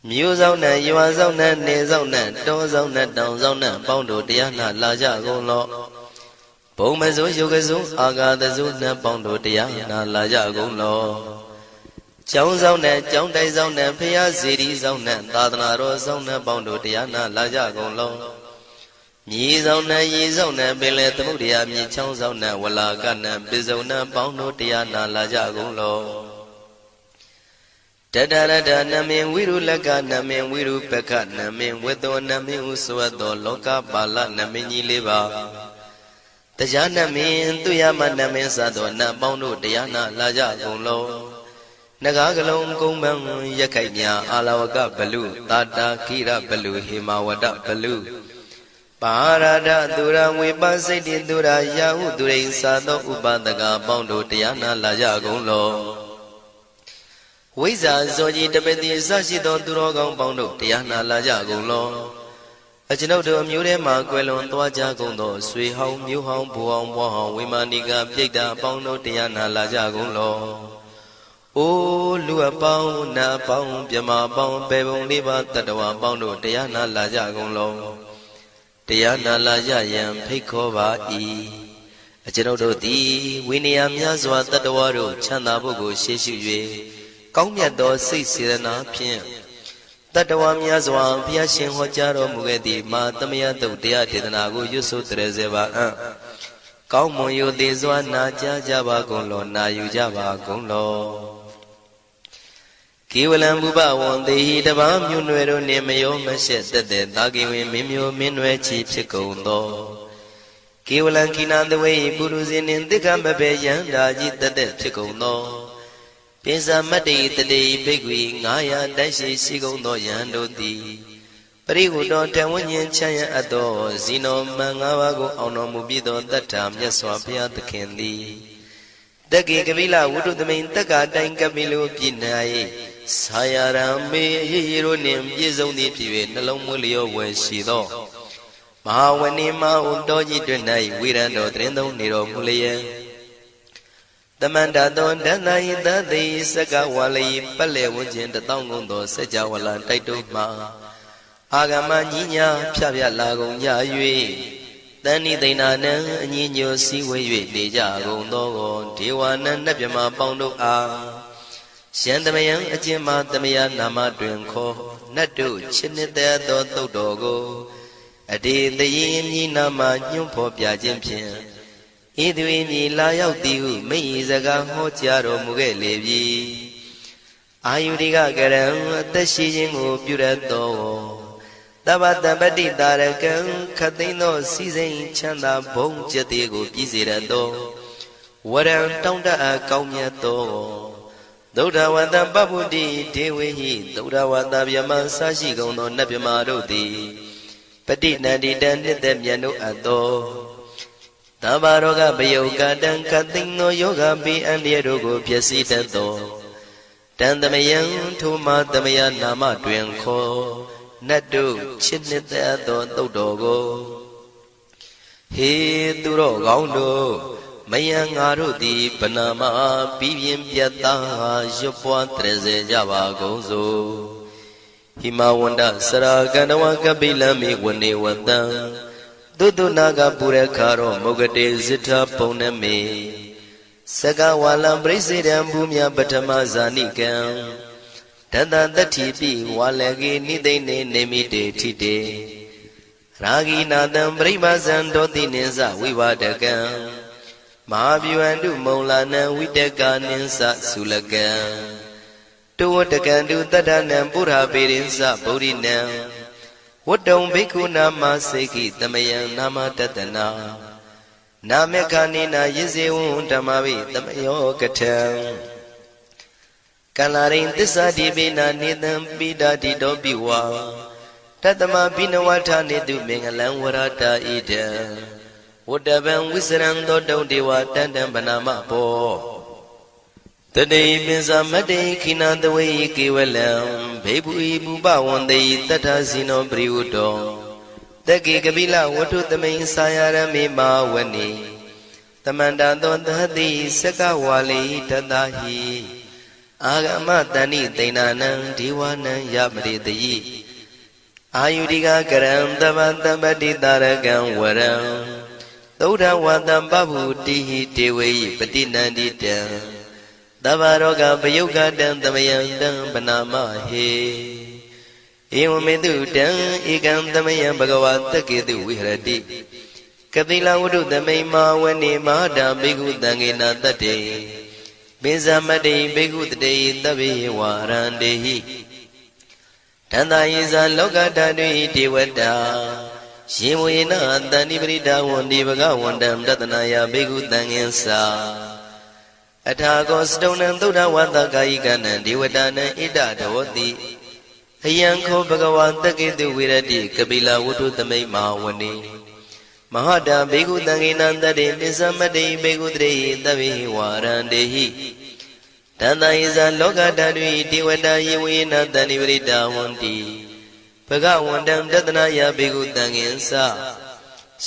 မြို့ဆောင်နဲ့ရွာဆောင်နဲ့နေဆောင်နဲ့တောဆောင်နဲ့တောင်ဆောင်နဲ့ပေါင်းတို့တရားနာလာကြကုန်လော ဘုံမစိုးယုတ်ကစိုးအာဂါတစိုးနှံပေါင်းတို့တရားနာလာကြကုန်လောကျောင်းဆောင်နဲ့ကျောင်းတိုက်ဆောင်နဲ့ဖျားစီရီဆောင်နဲ့သာသနာတော်ဆောင်နဲ့ပေါင်းတို့တရားနာလာကြကုန်လောမြေဆောင်နဲ့ရေဆောင်နဲ့ပင်လေသမုဒ္ဒရာမြေချောင်းဆောင်နဲ့ဝလာကနဲ့ပိစုံနဲ့ပေါင်းတို့တရားနာလာကြကုန်လောတတရတနမင်ဝိရုလကနမင်ဝိရုပကနမင်ဝေတောနမင်ဥစဝတ္တောလောကပါဠနမင်ကြီးလေးပါတရားနမင်သူရမနမင်စသောနတ်ပေါင်းတို့တရားနာလာကြကုန်လောနဂါကလုံးကုံပန်းရက်ခိုက်မြအာလဝကဘလူတာတာခိရဘလူဟေမဝဒဘလူပါရဒသူရဝေပစိတ်တိသူရယာဟုသူရိသာသောဥပဒကပေါင်းတို့တရားနာလာကြကုန်လောဝိဇ္ဇာဇောကြီးတပတိအစရှိသောသူတော်ကောင်းပေါင်းတို့တရားနာလာကြကုန်လောအကျွန်ုပ်တို့အမျိုးထဲမှာကွယ်လွန်သွားကြကုန်သောဆွေဟောင်းမျိုးဟောင်းဘူဟောင်းဘွားဟောင်းဝိမာနိကပြိတ္တာပေါင်းတို့တရားနာလာကြကုန်လောအိုးလူအပေါင်းနတ်ပေါင်းမြမပေါင်းပေပုံလေးပါတတဝပေါင်းတို့တရားနာလာကြကုန်လောတရားနာလာကြရန်ဖိတ်ခေါ်ပါ၏အကျွန်ုပ်တို့သည်ဝိနည်းများစွာတတဝတို့ချမ်းသာဖို့ကိုရှေ့ရှု၍ကောင်းမြတ်သောစိတ်စေတနာဖြင့်တတဝများစွာဘုရားရှင်ဟောကြားတော်မူခဲ့သည့်မာသမယတုတ်တရားဒေသနာကိုရွတ်ဆိုတရစေပါအံ့ကောင်းမွန်ရိုသေစွာနာကြားကြပါကုန်လောနာယူကြပါကုန်လောကေဝလံဘုဘဝံတေဟိတပါမြွနွယ်တို့နှင့်မယောမရှက်သက်သက်သာကေဝင်မင်းမျိုးမင်းနွယ်ချီဖြစ်ကုန်သောကေဝလံကိနာသဝေပုရုဇဉ်နှင့်တိက္ခမဘေယံဓာကြီးသက်သက်ဖြစ်ကုန်သောပိစမတ္တိတတိဘိက္ခွေ900တိုက်ရှိရှိကုန်သောယံတို့သည်ပရိဟုတောတံဝဉ္ဉ္ချမ်းရအပ်သောဇီနောမံ5ပါးကိုအောင်တော်မူပြီးသောတတ္ထာမြတ်စွာဘုရားသခင်သည်တက္ကေကပိလဝုဒ္ဓသမိန်တက္ကာတိုင်ကပိလုပြည်၌ဆာယရံမေရေရေတို့နှင့်ပြည့်စုံသည်ဖြစ်၍နှလုံးမွေးလျောဝယ်ရှိသောမဟာဝဏိမဟုတောကြီးတွင်၌ဝိရံတော်တရင်သုံးနေတော်မူလျက်တမန္တသောဒန္တယိသတိစကဝါလိပတ်လေဝန်းကျင်တသောကုန်သောစัจ java လာတိုက်တုမှအာဂမညီညာဖြဖြလာကုန်ကြ၍တဏိသိဏနံအညီညွတ်စည်းဝေး၍နေကြကုန်သောဒေဝနံနတ်မြမပေါင်းတို့အားရှန္တမယံအကျဉ်းမှသမယနာမတွင်ခေါ်နတ်တို့ချစ်နှစ်သက်သောသုတ်တော်ကိုအတေတယေမြည်နာမညွှန်းဖော်ပြခြင်းဖြင့်ဤသူ၏မြည်လာရောက်သည်ဟုမိ၏စကားဟောကြားတော်မူခဲ့လေပြီအာယုရိကကရံအသက်ရှိခြင်းကိုပြုရသောတပ္ပတပတိတာရကံခသိန်းသောစီစိန်ချမ်းသာဘုံကျက်သေးကိုပြည်စေရသောဝရံတောင်းတအပ်ကောင်းမြတ်သောသုဒ္ဓဝတ္တပပ္ပုတ္တိဒေဝေဟိသုဒ္ဓဝတ္တဗျမဆရှိကုန်သောနတ်ဗျမတို့သည်ပဋိနန္တိတံနှစ်သက်မြတ်တို့အပ်သောသဗ္ဗရောဂပယုတ်ကတံခသိန်းသောယောဂပိအန္တရာတို့ကိုဖြစ်စေတတ်သောတံသမယံထိုမသမယနာမတွင်ခေါ်နတ်တို့ချစ်နှစ်သက်သောသုတ်တော်ကိုဟေသူတော်ကောင်းတို့မယံငါတို့သည်ဗနာမပြီးပြင်းပြတ်သားရွတ်ပွားတရစေကြပါကုန်စို့ဟိမဝန္တစရာကန္တဝကပိလမေဝနေဝတံသုတုနာကပုရခါရောမုဂတေဇိထပုံနမေစကဝါလံပရိစေတံဘူမြပထမဇာနိကံတတတတိပိဝါလကေနိသိနေနေမိတေထိတေရာဂိနာတံပရိမဇံတောတိနိသဝိဝဒကံမဟာဗျူဟန္တုမုံလာနံဝိတကာနိသသုလကံတောဝတကံတုတတ္ထနံပုရာပေရိသဗုဒ္ဓိနံဝတ္တုံဘိက္ခုနာမစေကိတမယံနာမတတနာနာမေခာနိနာယေဇေဝံဓမ္မဝိတမယောကထံကလရိန်သစ္စာတိပိနာနေတံပိတာတိတောပိဝါတတမပိနဝထာနေတုမင်္ဂလံဝရတာဣဒံဝတ္တဗံဝိစရံသောတုံဒေဝတန္တံဗနာမဘောတတိပိစမတေခိနာတဝေကေဝလံဘေဘူဤဘူပဝန္တေတတ္ထဇိနောပရိဝတ္တောတက္ကေကပိလဝတ္ထုသမိန်ဆာယရမေမာဝနေတမန္တသောသတိစကဝါလိတတဟိအာဂမတဏိသိဏနံဒေဝနံယမရိတယိအာယုရိကကရံတပ္ပတပ္ပတိတာရကံဝရံ သုဒ္ဓဝါတံပဗုတိဟိတေဝေယိပတိနန္တိတံသဗ္ဗရောဂပယုဂတံသမယံတံပနာမဟေဧဝမေတုတံဧကံသမယံဘဂဝါတကေတုဝိဟရတိကပိလဝတ္ထုသမိမာဝနေမဟာတံဘိက္ခုတံဃေနတတ္တေပိဇမတ္တိဘိက္ခုတတေသဗ္ဗေဝါရန္တေဟိတန္တာယေဇာလောကဓာတုဟိဒေဝတာယေဝေနတန္တိပရိဒါဝန္တိဘဂဝန္တံတတနာယဘိက္ခုတံဃင်္စာအထာကောစတုံနံသုဒ္ဓဝါသကာယိကနံဒေဝတာနံဣဒဒောတိအယံခောဘဂဝါတကေတုဝိရတိကပိလဝတ္ထုသမိမာဝနေမဟာတံဘိက္ခုတံဃေနံတတ္တေပိသမတ္တိဘိက္ခုတရေသဗ္ဗေဝါရန္တေဟိတန္တယေဇာလောကဓာတုဟိဒေဝတာယေဝေနတန္တိပရိဒါဝန္တိဘဂဝန္တံတတနာယဘိက္ခုတံဃင်္စာ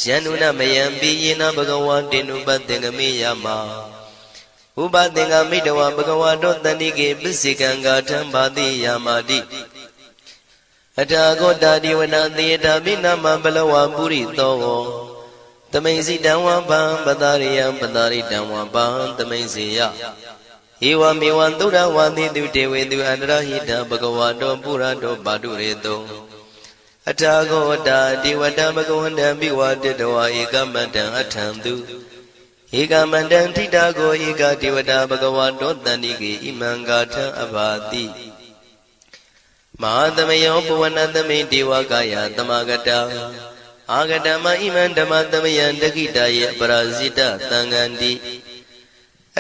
ယန္နုနမယံပိယေနဘဂဝါတေနုပသင်္ကမေယမဥပသင်္ကမိတဝဘဂဝါတောတန္တိကေပစ္စေကံဂါထံဘာတိယာမာတိအထာဂောတာဒီဝနာသေတာမိနာမဘလဝပုရိသောသမိန်စီတံဝပံပတရိယံပတရိတံဝပံသမိန်စီယဧဝမေဝံသုဒ္ဓဝါတိတုတေဝေတုအန္တရဟိတဘဂဝါတောပုရတောပါတုရေတောအထာဂောတာဒီဝတဘဂဝန္တံပိဝတတဝါဧကမတံအထံသူဧကမတံထိတာကိုဧကဒေဝတာဘဂဝါတောတန္တိကေဣမံဂါထံအဘာတိမဟာသမယောပဝနသမိဒေဝကာယသမဂတာအာဂတမဣမံဓမ္မသမယံတခိတယေအပရာဇိတသံဃန္တိ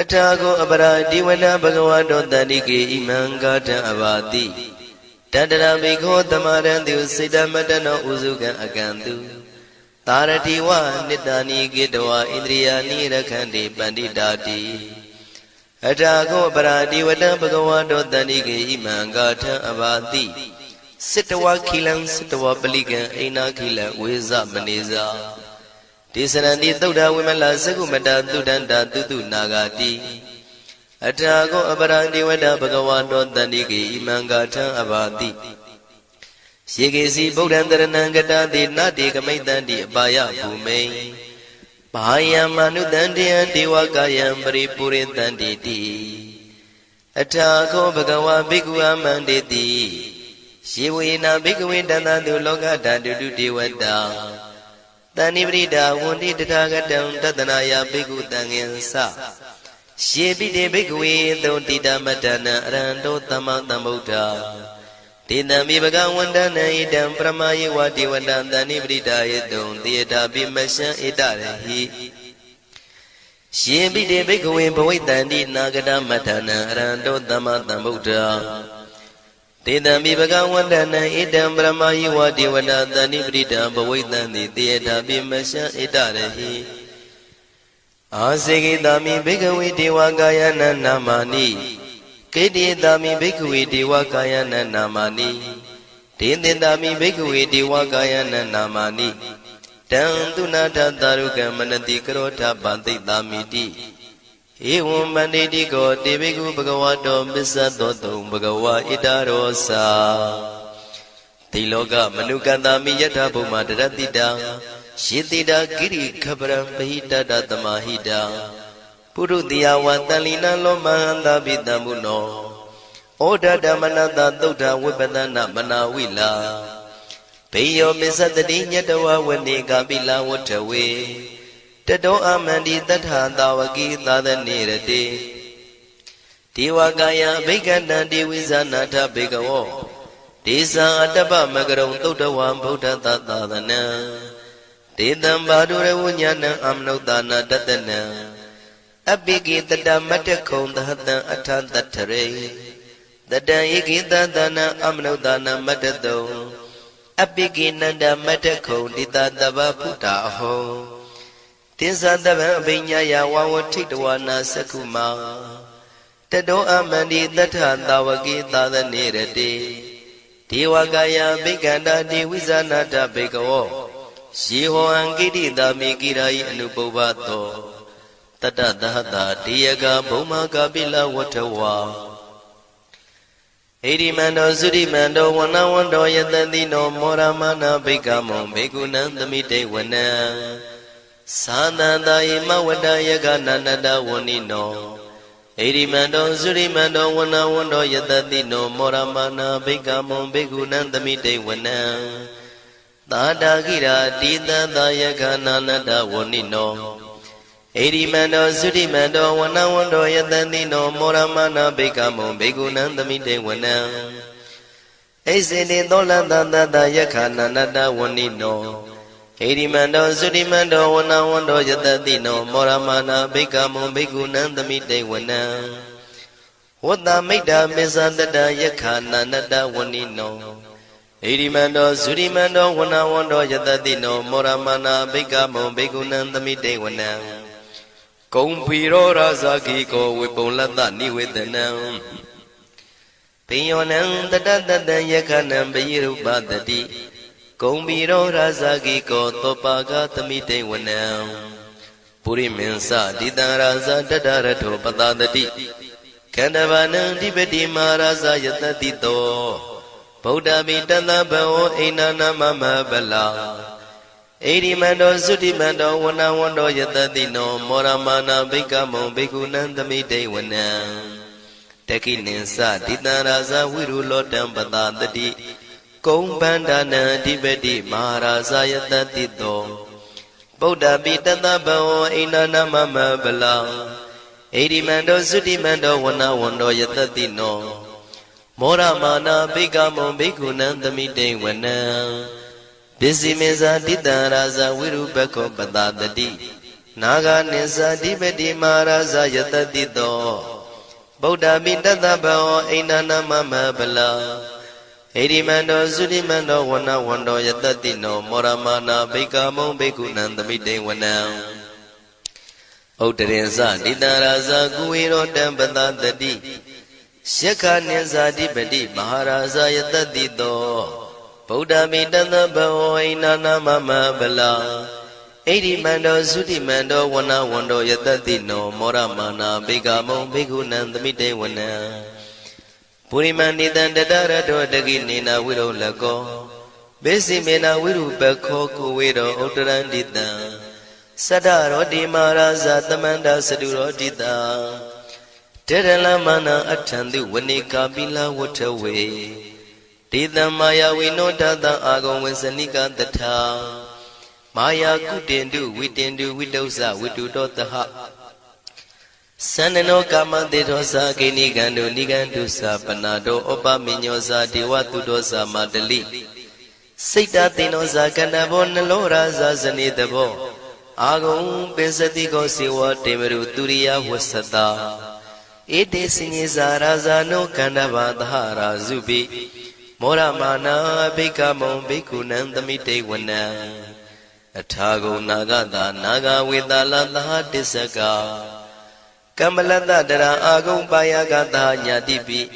အထာကိုအပရာဒီဝနာဘဂဝါတောတန္တိကေဣမံဂါထံအဘာတိတတရဘိခောသမရံတုစေတမတနောဥစုကံအကံတုသာရတိဝနိတ္တာနိကေတဝဣန္ဒြိယာနိရခန္တိပန္တိတာတိအထာကိုပရာဒီဝတံဘဂဝါတောတန္တိကေဣမံဂါထံအဘာတိစိတဝခိလံစိတဝပလိကံအိနာခိလံဝေဇမနေဇာဒေသရန္တိသုဒ္ဓဝိမလသကုမတသုဒန္တာတုတုနာဂတိအထာကိုအပရာဒီဝတံဘဂဝါတောတန္တိကေဣမံဂါထံအဘာတိယေကေစီဗုဒ္ဓံတရဏံကတတိနတေကမိတ္တန္တိအပါယဘူမိန်ဘာယံမနုတန္တယံဒေဝကာယံပရိပုရိတန္တိတိအထာခောဘဂဝါဘိက္ခုအမန္တေတိယေဝေနဘိက္ခဝေတန္တတုလောကဓာတုတုဒေဝတာတဏိပရိဒါဝန္တိတထာဂတံတတနာယဘိက္ခုတံဃင်္စယေပိတေဘိက္ခဝေသုတိတမတ္တနံအရဟံတောသမ္မာသမ္ဗုဒ္ဓဒေတံမိဘဂဝန္တနံဣတံပရမယေဝဒေဝတံတဏိပရိဒါယေတုံသေတာပိမရှံဣတရဟိယေပိတေဘိက္ခဝေဘဝိတန္တိနာဂတမတ္တနံအရဟံတောသမ္မာသမ္ဗုဒ္ဓတေတံမိဘဂဝန္တနံဣတံပရမယေဝဒေဝတာတဏိပရိဒံဘဝိတံတိတေတာပိမရှံဣတရဟိအာစေကိတာမိဘိက္ခဝေဒေဝကာယနံနာမာနိကေတိတာမိဘိက္ခဝေဒေဝကာယနံနာမာနိဒေသင်တာမိဘိက္ခဝေဒေဝကာယနံနာမာနိတံသူနာထတာရုကံမနတိကရောထပန္တိတာမိတိဧဝံမန္တိတိကောတေဘိက္ခုဘဂဝါတောပစ္စသောတုံဘဂဝါဣတရောစာတိလောကမနုကတမိယထာဘုမတရတိတာယေတိတာကိရိခပရံပဟိတတသမာဟိတာပုရုတိယဝတန်လီနလောမဟန္တာပိတံမုနောဩဒဓမ္မနတသုဒ္ဓဝိပဒနာမနာဝိလာဘေယောပစ္စတတိညတဝဝနေကပိလဝတ္ထဝေတတောအမန္တိတထာသာဝကိသာသနေရတိဒေဝကာယဘိက္ခန္တံဒေဝိဇာနာထဘေကဝောဒေဇာအတ္တပမကရုံသုဒ္ဓဝံဗုဒ္ဓသာသနံဒေတံဘာဒုရဝဉာဏံအမနုဿာနာတတနံအပိကိတတမတ္တခုံသဟတံအထတထရေတတံဧကိတသနံအမနုဿာနာမတ္တတုံအပိကိနန္ဒမတ္တခုံတိတတဗ္ဗဖုတာအဟောတိသတဗံအဘိညာယဝဝထိတဝနာသကုမာတတောအမန္တိတထသာဝကိသာသနေရတိဒေဝကာယဘိက္ခန္တာဒေဝိဇာနာတဘေကဝောယေဟောံကိတိတာမိကိရာယိအနုပုဗ္ဗသောတတသဟတာဒေယကဘုံမာကပိလဝတ္ထဝါဣရိမန္တောသုရိမန္တောဝနဝန္တောယတတိနောမောရမနာဘိက္ခမောဘေကုဏံသမိတေဝနံ Sandanda ima wada yaga nanada wanino. Erimando Zurimando wana wando yadadino moramana begamon begunandamite wana. Dada gira dida dayaga nanada wanino. Erimando Zurimando wana wando yadadino moramana begamon begunandamite wana. Ezene dolanda dayaga nanada wanino. Erimando Zurimando wana wando yadadino moramana begamon begunandamite wana. Wada maida mezandada yakana nada wanino. Erimando Zurimando wana wando yadadino moramana begamon begunandamite wana. Kumpiro razaki ko wipolata niwedana. Piyonan dadadada yakana beyirubadadi. Kumbiro razaki ko topaga tamite wana. Puri mensa dita raza dadarato patadati. Kandavana dipati maraza yatatito. Buddha mitana bao inana mama bala. Erimando Zurimando wana wando yatatino moramana begamon begunandamite wana. Teki ninsa dita raza wirulotam patadati. Kumbandana dipati maharaza yatatito. Buddha pitata bao inana mama bala. Erimando Zurimando wana wando yatatino. Moramana begamon begunandamite wana. Bisimeza dita raza wirubako patadati. Naga nisa dipati maharaza yatatito. Buddha pitata bao inana mama bala. Erimando Zurimando wana wando yatatino moramana begamon begunandamite wana. Uttarensa dita raza guwiro tampatadati. Shekha ninsa dipati maharaza yatatito. Buddha pitata bao inana mama bala. Erimando Zurimando wana wando yatatino moramana begamon begunandamite wana. Purimanitan dadarato daginina wiro lako. Besimena wiru bako kuwiro uttarandita. Sadaro di maharaza tamanda saduro dita. Teralamana attandu wanika bila watawe. Dita maya winodata agon wensanika tata. Maya kutendu witendu widosa widudotaha. Sanano kamante dosa kini gandu nigandu sa panado opa minyosa diwatu dosa madali. Sita tinosa kanabo nalora sa sanitabo. Agong pensati ko siwa temeru turiya wasata. Ete sinyesa raza no kanaba dhara zubi. Moramana begamon begunandamite wana. Atago nagada naga widala daha disaka. Kamalata dara agong bayagata nyadipi.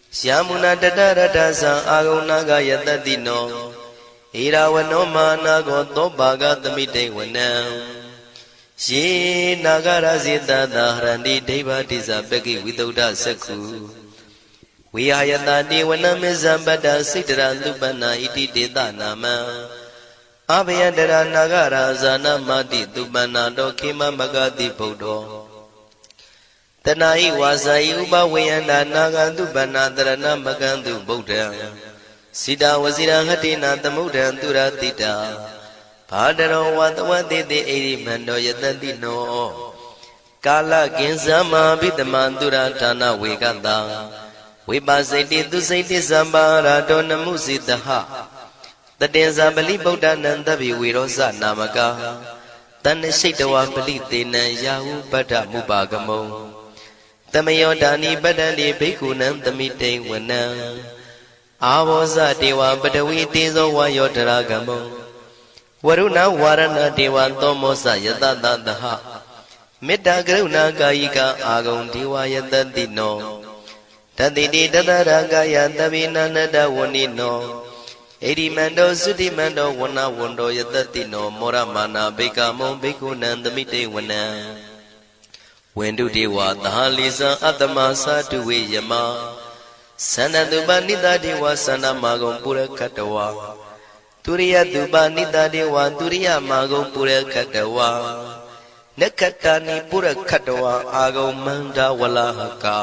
Syamuna dadarata agong naga yatatino. Irawano manago tobaga tamite wana. Ye nagara zita dahrandi devati sabeki withoda saku. Vihayatani wana mizambada sitara lupana iti deta nama. Abhyantara nagara zana mati tupana do kima magati bodo. Tanai wasai uba wayanda nagandu banadharana magandu Buddha. Sida wasira hatina tamudan turatita. Padaro watawatiti erimando yatatino. Kala kinsama bidamandura tana wegata. Vipasiti tusiti sambara donamusitaha. Tatensa bali Buddha nandabi virosa namaka. Tanashitawa bali tena yahu pada mubagamo. Tamayo dani badali bekunam tamite wana. Avosa dewa badawi tezo wayo daragamo. Waruna warana dewa tomosa yatatataha. Metta karuna kayika agong dewa yatatino. Tatiti tataragaya tabina nada wanino. Erimando Zurimando wana wando yatatino moramana begamon begunandamite wana. Wendu dewa tahalisa atama satuwe yama. Sanadubani dewa sana magom pura katawa. Turiya duba nita dewa turiya mago pura katawa Nekatani pura katawa ago manda wala haka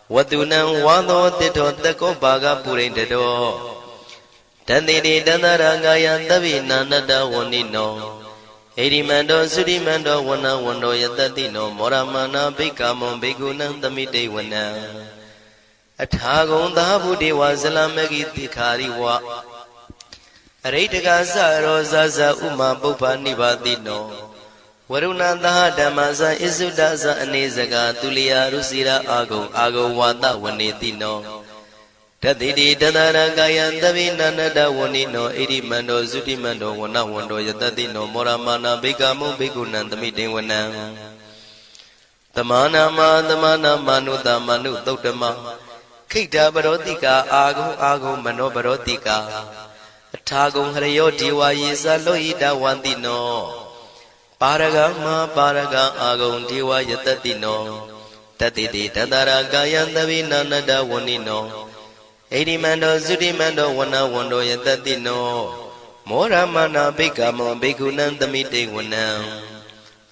Wadunan wado tito tako baga purin dedo Tandini dandarangaya tabi nanada wanino Edimando sudimando wana wando yatatino Moramana bikamo bigunan tamite wana Athagon dahabu dewa salamagi tikhari wa Aritaka sa sa uma bupa nibadino Warunandaha damasa isudasa anesaga tuliya rusira ago wata wanetino Tadidi danarangaya tabi nanada wanino Edimando sudimando wana wando yatatino Moramana bikamo bigunan tamite wana Tamana manuta manu tautama Kita barotika ago mano barotika Athagung harayo diwa yisa loida wantino Paraga agung diwa yatatino Tatiti tatara gaya tabi nanada wanino Edimando sudimando wana wando yatatino Moramana bikamo bikunan tamite wana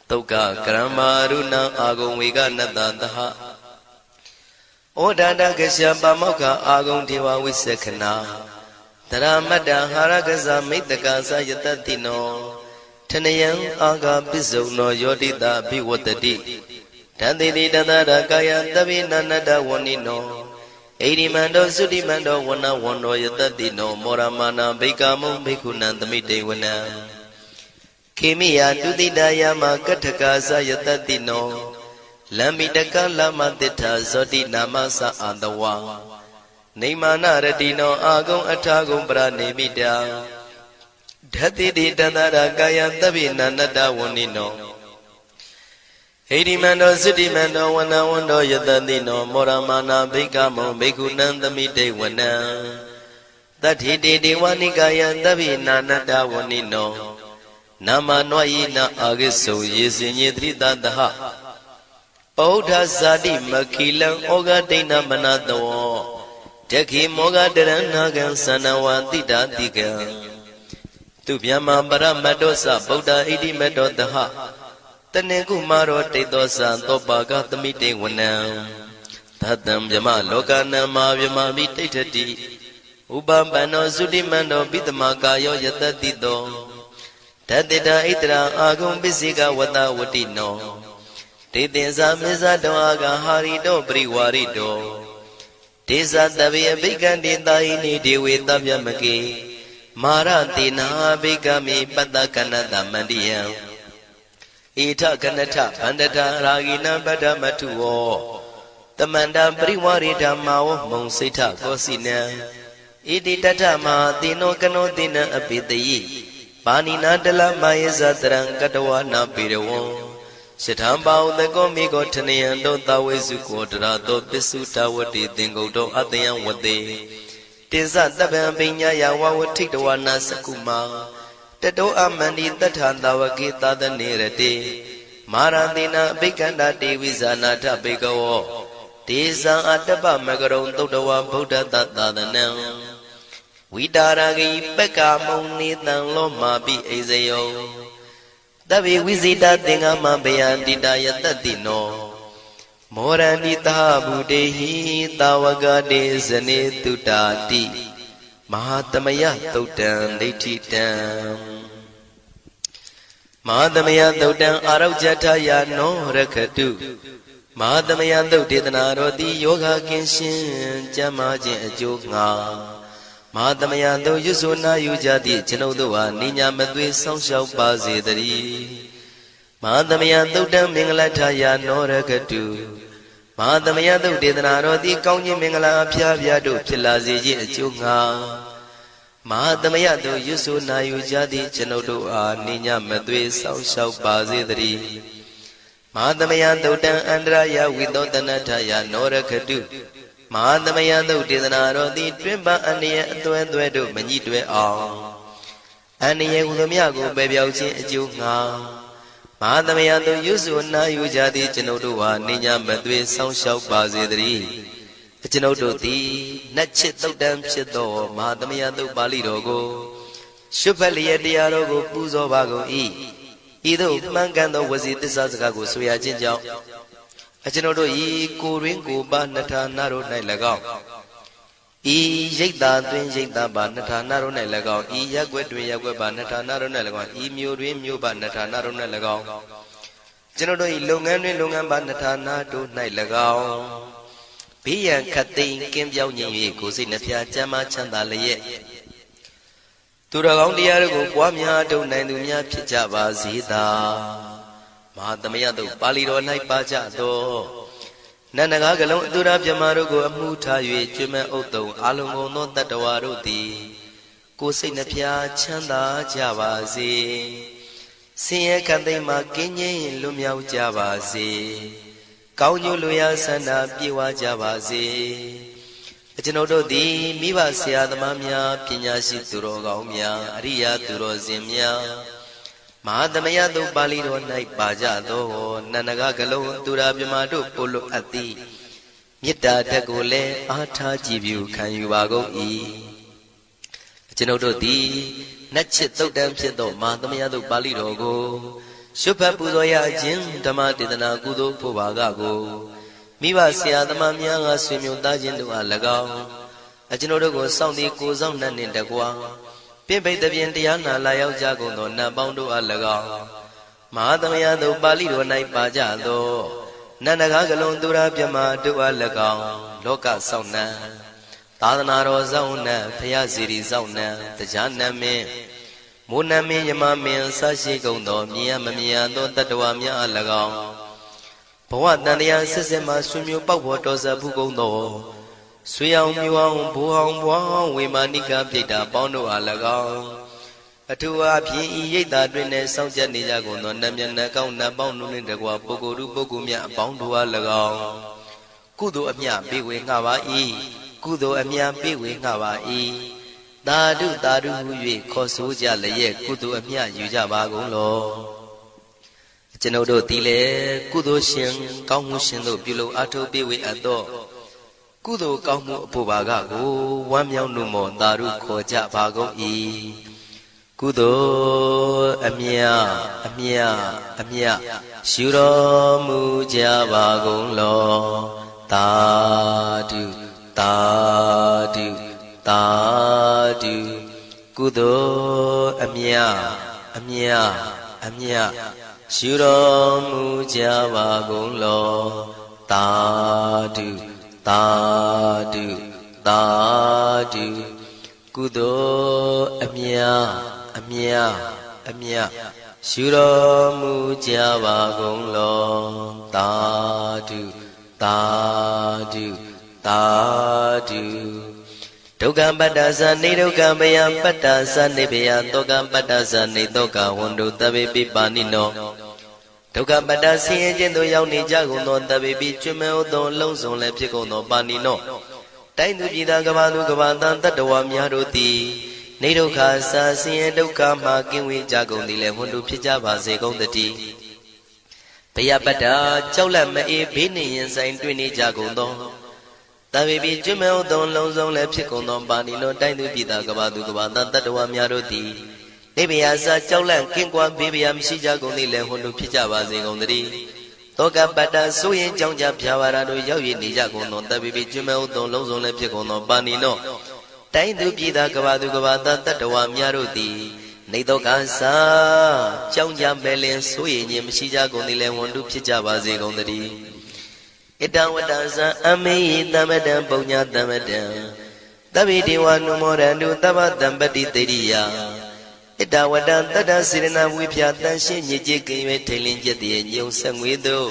Tauka karama runa agung wega natataha Odada kasya pamoka agung diwa wisekana Taramada haragasa mitaka yatatino Tanayan aga bisono yodita biwatati Tandidi tatara kaya tabi nanada wanino Edimando sudimando wana wando yatatino Moramana bikamo bikunan tamite wana Kimiya dudidaya makatakasa yatatino Lamidaka lama tita zodi namasa andawa Nimana radino agung athagung pranimida Dhatidi dandara kaya tabi nanada wanino Edimando sudimando wana wando yatatino Moramana bikamo bikunan tamite wana Tathidi diwani kaya tabi nanada wanino Nama noyina agiso yesinye tritadaha Pauda sadi makilang oga dina manatawo Jaki moga deranagan sanawati datiga Tupyama paramadosa Pauda idi medodaha Taneku maro tetosa topaga tamite wana Tatam yama lokana ma vyama vititati Ubambano sudimando bitamakayo yatatito Tatita itra agung bisika wata watino Titinsa misa doaga harido priwarido Tisa tabi abikandi taini diwi tabyamaki Maratina abikami patakanata mandiya Ita kanata pandata ragina badamatuo Tamanda priwarida mao monsita kosina Iti tatama tino kano tina apitayi Panina dala mayesa terang katawana pirawo Sithambao theko miko thanayando tawesu kodarato pisu tawati tingoto atayan wate Tinsa taban pinyaya wawatiktawana sakuma Tato amandi tathantawaki tadanirate Maratina bikanda devizana tapikawo Tisa atapa magarong totawa buddha tatadanam Vidaragi pekamuni tang loma bi ezeyo Tabi visita tinga mabayandita yatatino Morandita budehi tawagade zane tutati Mahatamaya tautan detitam Mahatamaya tautan araujataya no rakatu Mahatamaya tautitana roti yoga kinshin jamajin ajoga Mahatamaya do yusuna yujati chinoduwa ninya madwe sangshaw pazedari Mahatamaya tautan mingalataya no rakatu Mahatamaya tautitana roti kaunyi mingala apya do pilazi ajoga Mahatamaya do yusuna yujati chinoduwa ninya madwe sangshaw pazedari Mahatamaya tautan andraya vidotanataya no rakatu Mahatamaya tautitana roti twimba aniya atwe do manyi twe aw Aniya udamya ko pepyaw chin ajoga Mahatamaya do yusuna yujati chinoduwa ninya madwe sangshaw pazedari Chinodu ti natchit tautan phit do Mahatamaya do pali do ko ရှုဖက်လျက်တရားတော်ကိုပူဇော်ပါကုန်၏ဤသို့မှန်ကန်သောဝစီသစ္စာစကားကိုဆိုရခြင်းကြောင့်အကျွန်ုပ်တို့ဤကိုရင်းကိုပါနှထာနာတို့၌၎င်းဤရိတ်တာတွင်ရိတ်တာပါနှထာနာတို့၌၎င်းဤရက်ွက်တွင်ရက်ွက်ပါနှထာနာတို့၌၎င်းဤမျိုးတွင်မျိုးပါနှထာနာတို့၌၎င်းကျွန်ုပ်တို့ဤလုပ်ငန်းတွင်လုပ်ငန်းပါနှထာနာတို့၌၎င်းဘေးရန်ခတ်သိမ်းကင်းပြောင်းခြင်း၍ကိုယ်စိတ်နှဖျားချမ်းသာချမ်းသာလျက်သူတော်ကောင်းတရားတို့ကိုပွားများထုတ်နိုင်သူများဖြစ်ကြပါစေသာမဟာသမယတုပါဠိတော်၌ပါကြသောနန္ဒကားကလုံးအတူရပြမတို့ကိုအမှုထား၍ကျွမ်းမဲ့ဥတုံအာလုံကုန်သောတတ္တဝါတို့သည်ကိုယ်စိတ်နှဖျားချမ်းသာကြပါစေဆင်းရဲကံသိမ်းမှကင်းငြိမ်းလွတ်မြောက်ကြပါစေကောင်းကျိုးလူရဆန္ဒပြေဝကြပါစေကျွန်ုပ်တို့သည်မိဘဆရာသမားများပညာရှိသူတော်ကောင်းများအရိယာသူတော်စင်များမဟာသမယတုပါဠိတော်၌ပါကြသောနန္ဒကကလုံးသူရာပြမတို့ပို့လို့အပ်သည်မေတ္တာဓာတ်ကိုလည်းအားထားကြည်ပြုခံယူပါကုန်၏ကျွန်ုပ်တို့သည်နတ်ချစ်သုတ်တံဖြစ်သောမဟာသမယတုပါဠိတော်ကိုရှုဖတ်ပူဇော်ရခြင်းဓမ္မဒေသနာကုသိုလ်ဖို့ပါကကိုမိဘဆရာသမားများကဆွေမျိုးသားချင်းတို့အား၎င်းကျွန်ုပ်တို့ကိုစောင့်တည်ကိုစောင့်နှံ့နှင့်တကွာပိပိတပြင်တရားနာလာရောက်ကြကုန်သောနတ်ပေါင်းတို့အား၎င်းမဟာသမယတုပါဠိတော်၌ပါကြသောနန္ဒကားကလုံးသူရာပြမတို့အား၎င်းလောကစောင့်နှံသာသနာတော်စောင့်နှံဖရာစီရီစောင့်နှံတရားနတ်မင်းမိုးနမင်းယမမင်းဆရှိကုန်သောမြင်ရမမြင်ရသောတတ္တဝါများအား၎င်းဘဝတန်တရားဆက်ဆက်မှဆွေမျိုးပေါက်ပေါ်တော်ဆက်ဘူးကုန်သောဆွေအောင်မျိုးအောင်ဘိုးအောင်ဘွားအောင်ဝေမာနိကပြိတ္တာပေါင်းတို့အား၎င်းအထူးအားဖြင့်ဤရိတ်တာတွင်နဲ့စောင့်ကြနေကြကုန်သောနတ်မြတ်နတ်ကောင်းနတ်ပေါင်းတို့နှင့်တကွာပုဂ္ဂိုလ်ပုဂ္ဂိုလ်များအပေါင်းတို့အား၎င်းကုသိုလ်အမြပေးဝေငှပါ၏ကုသိုလ်အမြပေးဝေငှပါ၏သာဓုသာဓုဟု၍ခေါ်ဆိုကြလျက်ကုသိုလ်အမြယူကြပါကုန်လောကျွန်ုပ်တို့သည်လည်းကုသိုလ်ရှင်ကောင်းမှုရှင်တို့ပြုလုပ်အားထုတ်ပေးဝေအပ်သောကုသိုလ်ကောင်းမှုအဖို့ပါကကိုဝမ်းမြောက်နှုမောသာဓုခေါ်ကြပါကုန်၏ကုသိုလ်အမြအမြအမြရှုတော်မူကြပါကုန်လောသာဓုသာဓုသာဓုကုသိုလ်အမြအမြအမြရှုတော်မူကြပါကုန်လောသာဓုသာဓုသာဓုကုသိုလ်အမြအမြအမြရှုတော်မူကြပါကုန်လောသာဓုသာဓုသာဓုဒုက္ခပတ္တသနေဒုက္ခဗယပတ္တသနေဗယတောကပတ္တသနေတောကဝန္တုတဗေပိပါဏိနောဒုက္ခပတ္တဆင်းရဲခြင်းသို့ရောက်နေကြကုန်သောတဗေပိကျွမ်းမဲ့သောလုံးစုံလည်းဖြစ်ကုန်သောပါဏိနောတိုင်းသူပြည်သားကဘာသူကဘာတန်တတ္တဝါများတို့သည်နေဒုက္ခစာဆင်းရဲဒုက္ခမှကင်းဝေးကြကုန်သည်လည်းဝန္တုဖြစ်ကြပါစေကုန်သတည်းဗယပတ္တကြောက်လန့်မအေးဘေးနှင့်ရင်ဆိုင်တွေ့နေကြကုန်သောတဗေပိကျွမ်းမဲ့သောလုံးစုံလည်းဖြစ်ကုန်သောပါဏိနောတိုင်းသူပြည်သားကဘာသူကဘာတန်တတ္တဝါများတို့သည်နေဗျာစာကြောက်လန့်ကင်းကွာဘေးဗျာမရှိကြကုန်သည်လည်းဟွန်တို့ဖြစ်ကြပါစေကုန်သတည်းတောကပတ္တဆိုရင်ကြောင့်ကြဖြာပါရာတို့ရောက်ရနေကြကုန်သောတဗေပိကျွမ်းမဲ့သောလုံးစုံလည်းဖြစ်ကုန်သောပါဏိနောတိုင်းသူပြည်သားကဘာသူကဘာတန်တတ္တဝါများတို့သည်နေတောကစာကြောင့်ကြမဲ့လင်ဆိုရင်ခြင်းမရှိကြကုန်သည်လည်းဟွန်တို့ဖြစ်ကြပါစေကုန်သတည်းဣတဝတ္တဇံအမေယတမတံပုညတမတံသဗ္ဗေဒေဝနုမောရန္တုသဗ္ဗတံပတိတေရိယဣတဝတ္တတတ္တစေရနာဝိဖြာတန်ရှင်းညစ်ကြေးကင်း၍ထိန်လင်းကျက်တည်းညုံဆက်ငွေတို့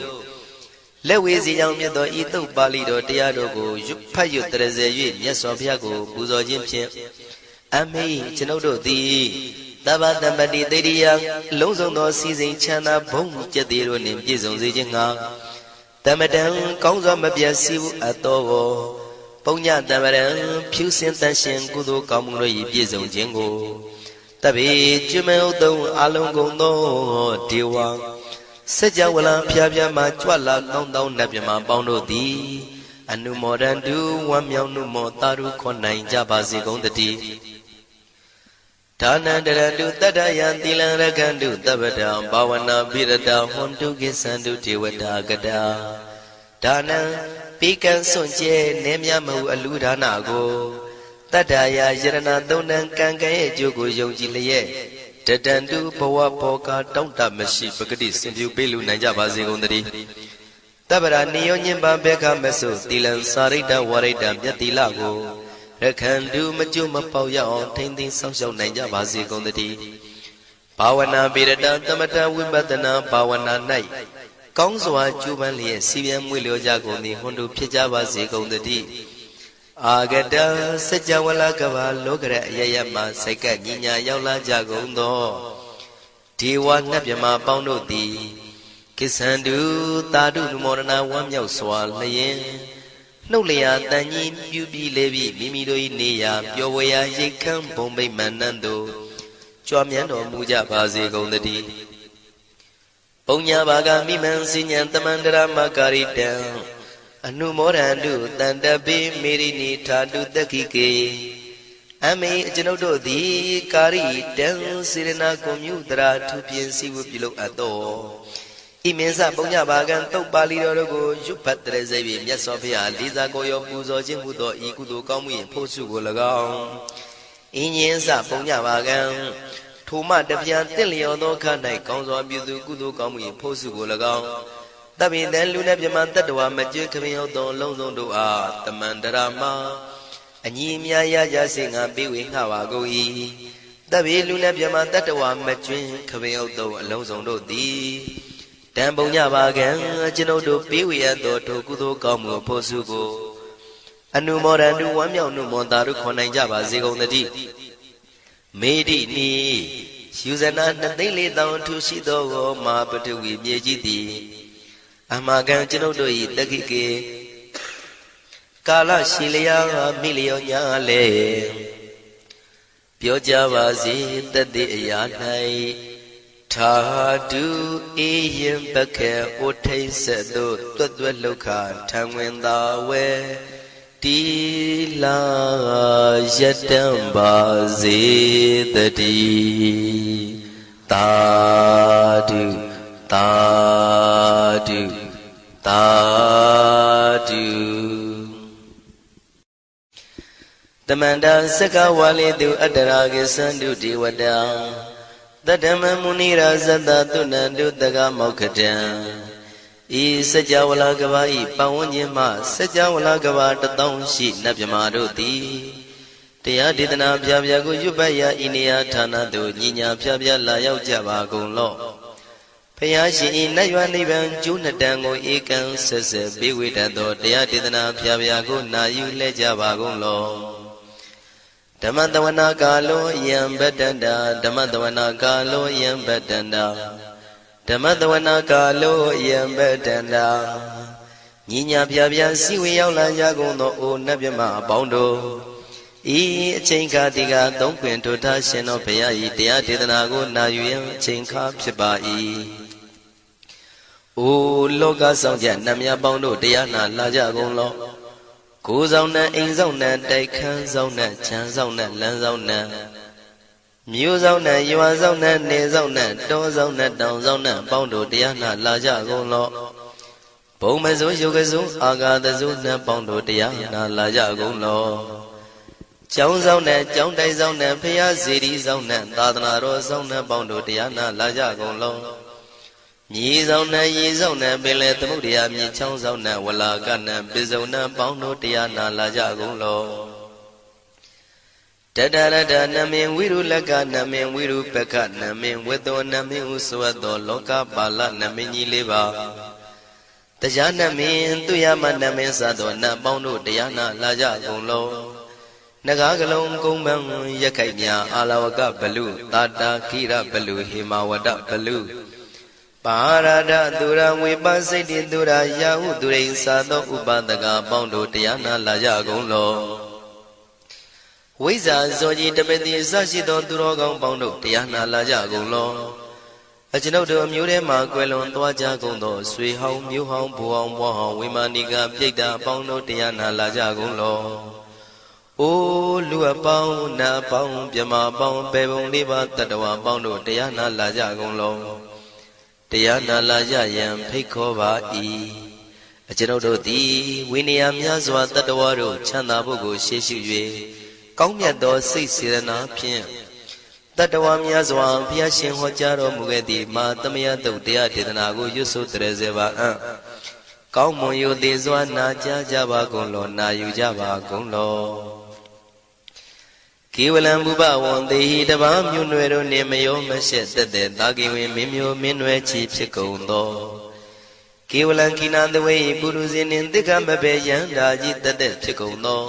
လက်ဝေစီကြောင့်မြတ်သောဤသုတ်ပါဠိတော်တရားတော်ကိုဖတ်ရွတ်တရစေ၍မြတ်စွာဘုရားကိုပူဇော်ခြင်းဖြင့်အမေကျွန်ုပ်တို့သည်သဗ္ဗတံပတိတေရိယလုံးစုံသောစီစဉ်ချမ်းသာဘုံကျက်တည်းတို့နှင့်ပြည့်စုံစေခြင်းငှာတမတံကောင်းစွာမပြတ်စီဘူးအတော်ကိုပုညတမရံဖြူစင်တန်ရှင်ကုသိုလ်ကောင်းမှုတို့၏ပြည့်စုံခြင်းကိုတဗေကျွမ်းမဲ့ဥတုံအလုံးကုန်သောဒေဝစัจ java လံဖျားဖျားမှကြွလာကောင်းသောနတ်မြမပေါင်းတို့သည်အနုမောဒန္တုဝမ်းမြောက်နှုမောတာရုခေါ်နိုင်ကြပါစေကုန်တည်း ဒါနံတရတုတတ္တယံသီလံရခန္တုတပ္ပတံဘာဝနာပိရတဟွန်တုကိသန္တုဒေဝတာကတာဒါနံပိကံစွန့်ကျဲနေမြမဟုအလူဒါနကိုတတ္တယာယရဏသုံးတန်ကံကံရဲ့အကျိုးကိုယုံကြည်လျက်တတန္တုဘဝဘောကတောင့်တမရှိပဂတိစင်ပြုပေးလူနိုင်ကြပါစေကုန်သတည်းတပ္ပရာနိယောညင်ပါဘေခမဆုသီလံစာရိတ္တဝရိတ္တမြတ်တိလကိုရခန္တုမကျွမပေါရအောင်ထိမ့်သိမ်းဆောက်ရှောက်နိုင်ကြပါစေကုန်သတည်းဘာဝနာပိရတသမထဝိပဿနာဘာဝနာ၌ကောင်းစွာကျူးပန်းလျက်စီပြန်မွေလျောကြကုန်သည်ဟွန်တုဖြစ်ကြပါစေကုန်သတည်းအာဂတစัจ java လကဘာလောကရအယယမစိတ်ကညီညာရောက်လာကြကုန်သောဒေဝနတ်မြမပေါင်းတို့သည်ကိစ္ဆန္တုသာဓုနမောဒနာဝမ်းမြောက်စွာလျင်နှုတ်လျာတန်ကြီးပြုပြီးလေပြီးမိမိတို့၏နေရာပျော်ဝေရာရိတ်ခမ်းဘုံဗိမာန်နှံသို့ကြွမြန်းတော်မူကြပါစေကုန်သတည်းပုံညာဘာဂမိမံစဉ္ဉံတမန္တရမကာရိတံအနုမောဒန္တုတန္တပိမေရိနိထာတုတက္ခိကေအမေအကျွန်ုပ်တို့သည်ကာရိတံစေရနာကွန်မြူတရာထူပြင်းစီဝပြုလုပ်အပ်သောဤမင်းစပုံညဘာကံတုတ်ပါဠိတော်တို့ကိုရွတ်ဖတ်တဲ့စိတ်ဖြင့်မြတ်စွာဘုရားလေးစားကိုရောပူဇော်ခြင်းမှုသောဤကုသိုလ်ကောင်းမှု၏ဖို့စုကို၎င်းဤညင်းစပုံညဘာကံထိုမှတပြားတင့်လျော်သောခ၌ကောင်းစွာပြုသူကုသိုလ်ကောင်းမှု၏ဖို့စုကို၎င်းတပိတံလူနဲ့ပြမတတ္တဝါမကျွခမင်းဟုတ်သောလုံးစုံတို့အားတမန္တရာမှာအညီအများရကြစေငါပေးဝေငှပါကုန်၏တပိလူနဲ့ပြမတတ္တဝါမကျွင်းခမင်းဟုတ်သောအလုံးစုံတို့သည်တံပုံညပါကံကျွန်ုပ်တို့ပေးဝေရသောထိုကုသိုလ်ကောင်းမှုဖို့စုကိုအနုမောဒန္တုဝမ်းမြောက်နုမောတာတို့ခေါ်နိုင်ကြပါစေကုန်သတည်းမေတိနိယူဇနာ2,400,000ထူရှိသောမာပထဝီမြေကြီးသည်အမကံကျွန်ုပ်တို့၏တက္ခိကေကာလရှိလျာမိလျောညာလေပြောကြပါစေတတ္တိအရာ၌ထာတုအေယံပခေဩထိတ်ဆက်သို့တွတ်တွတ်လောက်ခထံဝင်သာဝဲတီလာယတံပါစေတတိသာဓုသာဓုသာဓုတမန္တစကဝါလိတုအတ္တရာကိသန္တုဒေဝတာတတ္တမမုနိရာဇတသုဏန္တုတကမောက္ခတံဤစัจ java လကဘာဤပတ်ဝန်းကျင်မှစัจ java လကဘာ1000ရှိနတ်မြမာတို့သည်တရားဒေသနာပြပြကိုရွတ်ပတ်ရာဤနေရာဌာနသို့ညီညာပြပြလာရောက်ကြပါကုန်လော့ဘုရားရှင်ဤနတ်ရွာနိဗ္ဗာန်ကျိုးနှစ်တန်ကိုဧကံဆက်ဆက်ပေးဝေတတ်သောတရားဒေသနာပြပြကိုနာယူလဲကြပါကုန်လော့ဓမ္မတဝနာကာလောယံဗတ္တန္တာဓမ္မတဝနာကာလောယံဗတ္တန္တာဓမ္မတဝနာကာလောယံဗတ္တန္တာညီညာပြပြစီဝေရောက်လာကြကုန်သောအိုနတ်မြမအပေါင်းတို့ဤအချိန်ခါဒီကသုံးခွင်ထိုထားရှင်တော်ဘုရားဤတရားဒေသနာကိုနာယူရန်အချိန်ခါဖြစ်ပါ၏အိုလောကဆောင်ကြနတ်မြတ်ပေါင်းတို့တရားနာလာကြကုန်လောကိုယ်ဆောင်နဲ့အိမ်ဆောင်နဲ့တိုက်ခန်းဆောင်နဲ့ခြံဆောင်နဲ့လမ်းဆောင်နဲ့မြို့ဆောင်နဲ့ရွာဆောင်နဲ့နေဆောင်နဲ့တောဆောင်နဲ့တောင်ဆောင်နဲ့ပေါင်းတို့တရားနာလာကြကုန်လောဘုံမစိုးယုတ်ကစိုးအာဂါသစိုးနဲ့ပေါင်းတို့တရားနာလာကြကုန်လောကျောင်းဆောင်နဲ့ကျောင်းတိုက်ဆောင်နဲ့ဖျားစီရီဆောင်နဲ့သာသနာတော်ဆောင်နဲ့ပေါင်းတို့တရားနာလာကြကုန်လောမြေဆောင်နဲ့ရေဆောင်နဲ့ပင်လယ်သမုဒ္ဒရာမြေချောင်းဆောင်နဲ့ဝလာကနဲ့ပိစုံနဲ့ပေါင်းတို့တရားနာလာကြကုန်လောတတရတနမင်ဝိရုလကနမင်ဝိရုပကနမင်ဝေတောနမင်ဥစွတ်သောလောကပါဠနမင်ကြီးလေးပါတရားနမင်သူရမနမင်စသောနတ်ပေါင်းတို့တရားနာလာကြကုန်လောနဂါကလုံးကုံပန်းရက်ခိုက်မြအာလဝကဘလူတာတာခိရဘလူဟေမဝဒဘလူပါရဒသူရဝေပစိတ်တိသူရယာဟုသူရိန်သာသောဥပဒကပေါင်းတို့တရားနာလာကြကုန်လောဝိဇ္ဇာဇောကြီးတပတိအစရှိသောသူတော်ကောင်းပေါင်းတို့တရားနာလာကြကုန်လောအကျွန်ုပ်တို့အမျိုးထဲမှကွယ်လွန်သွားကြကုန်သောဆွေဟောင်းမျိုးဟောင်းဘူဟောင်းဘွားဟောင်းဝိမာနိကပြိတ္တာပေါင်းတို့တရားနာလာကြကုန်လော အိုးလူအပေါင်းနတ်အပေါင်းမြမအပေါင်းပေပုံလေးပါတတ္တဝါပေါင်းတို့တရားနာလာကြကုန်လောတရားနာလာကြရန်ဖိတ်ခေါ်ပါ၏အကျွန်ုပ်တို့သည်ဝိနည်းများစွာတတ္တဝါတို့ချမ်းသာဖို့ကိုရှေ့ရှု၍ကောင်းမြတ်သောစိတ်စေတနာဖြင့်တတ္တဝါများစွာဘုရားရှင်ဟောကြားတော်မူခဲ့သည့်မဟာသမယတုတ်တရားဒေသနာကိုရွတ်ဆိုတရစေပါအံ့ကောင်းမွန်ရိုသေစွာနာကြားကြပါကုန်လောနာယူကြပါကုန်လောကေဝလံဘုဘဝံတေဟိတပါမြို့နွယ်တို့နှင့်မယောမရှက်သက်သက်သာကိဝင်မင်းမျိုးမင်းနွယ်ချီဖြစ်ကုန်သောကေဝလံကိနာတဝေပုရုဇဉ်နှင့်တိက္ခမဘေယံဓာကြီးသက်သက်ဖြစ်ကုန်သော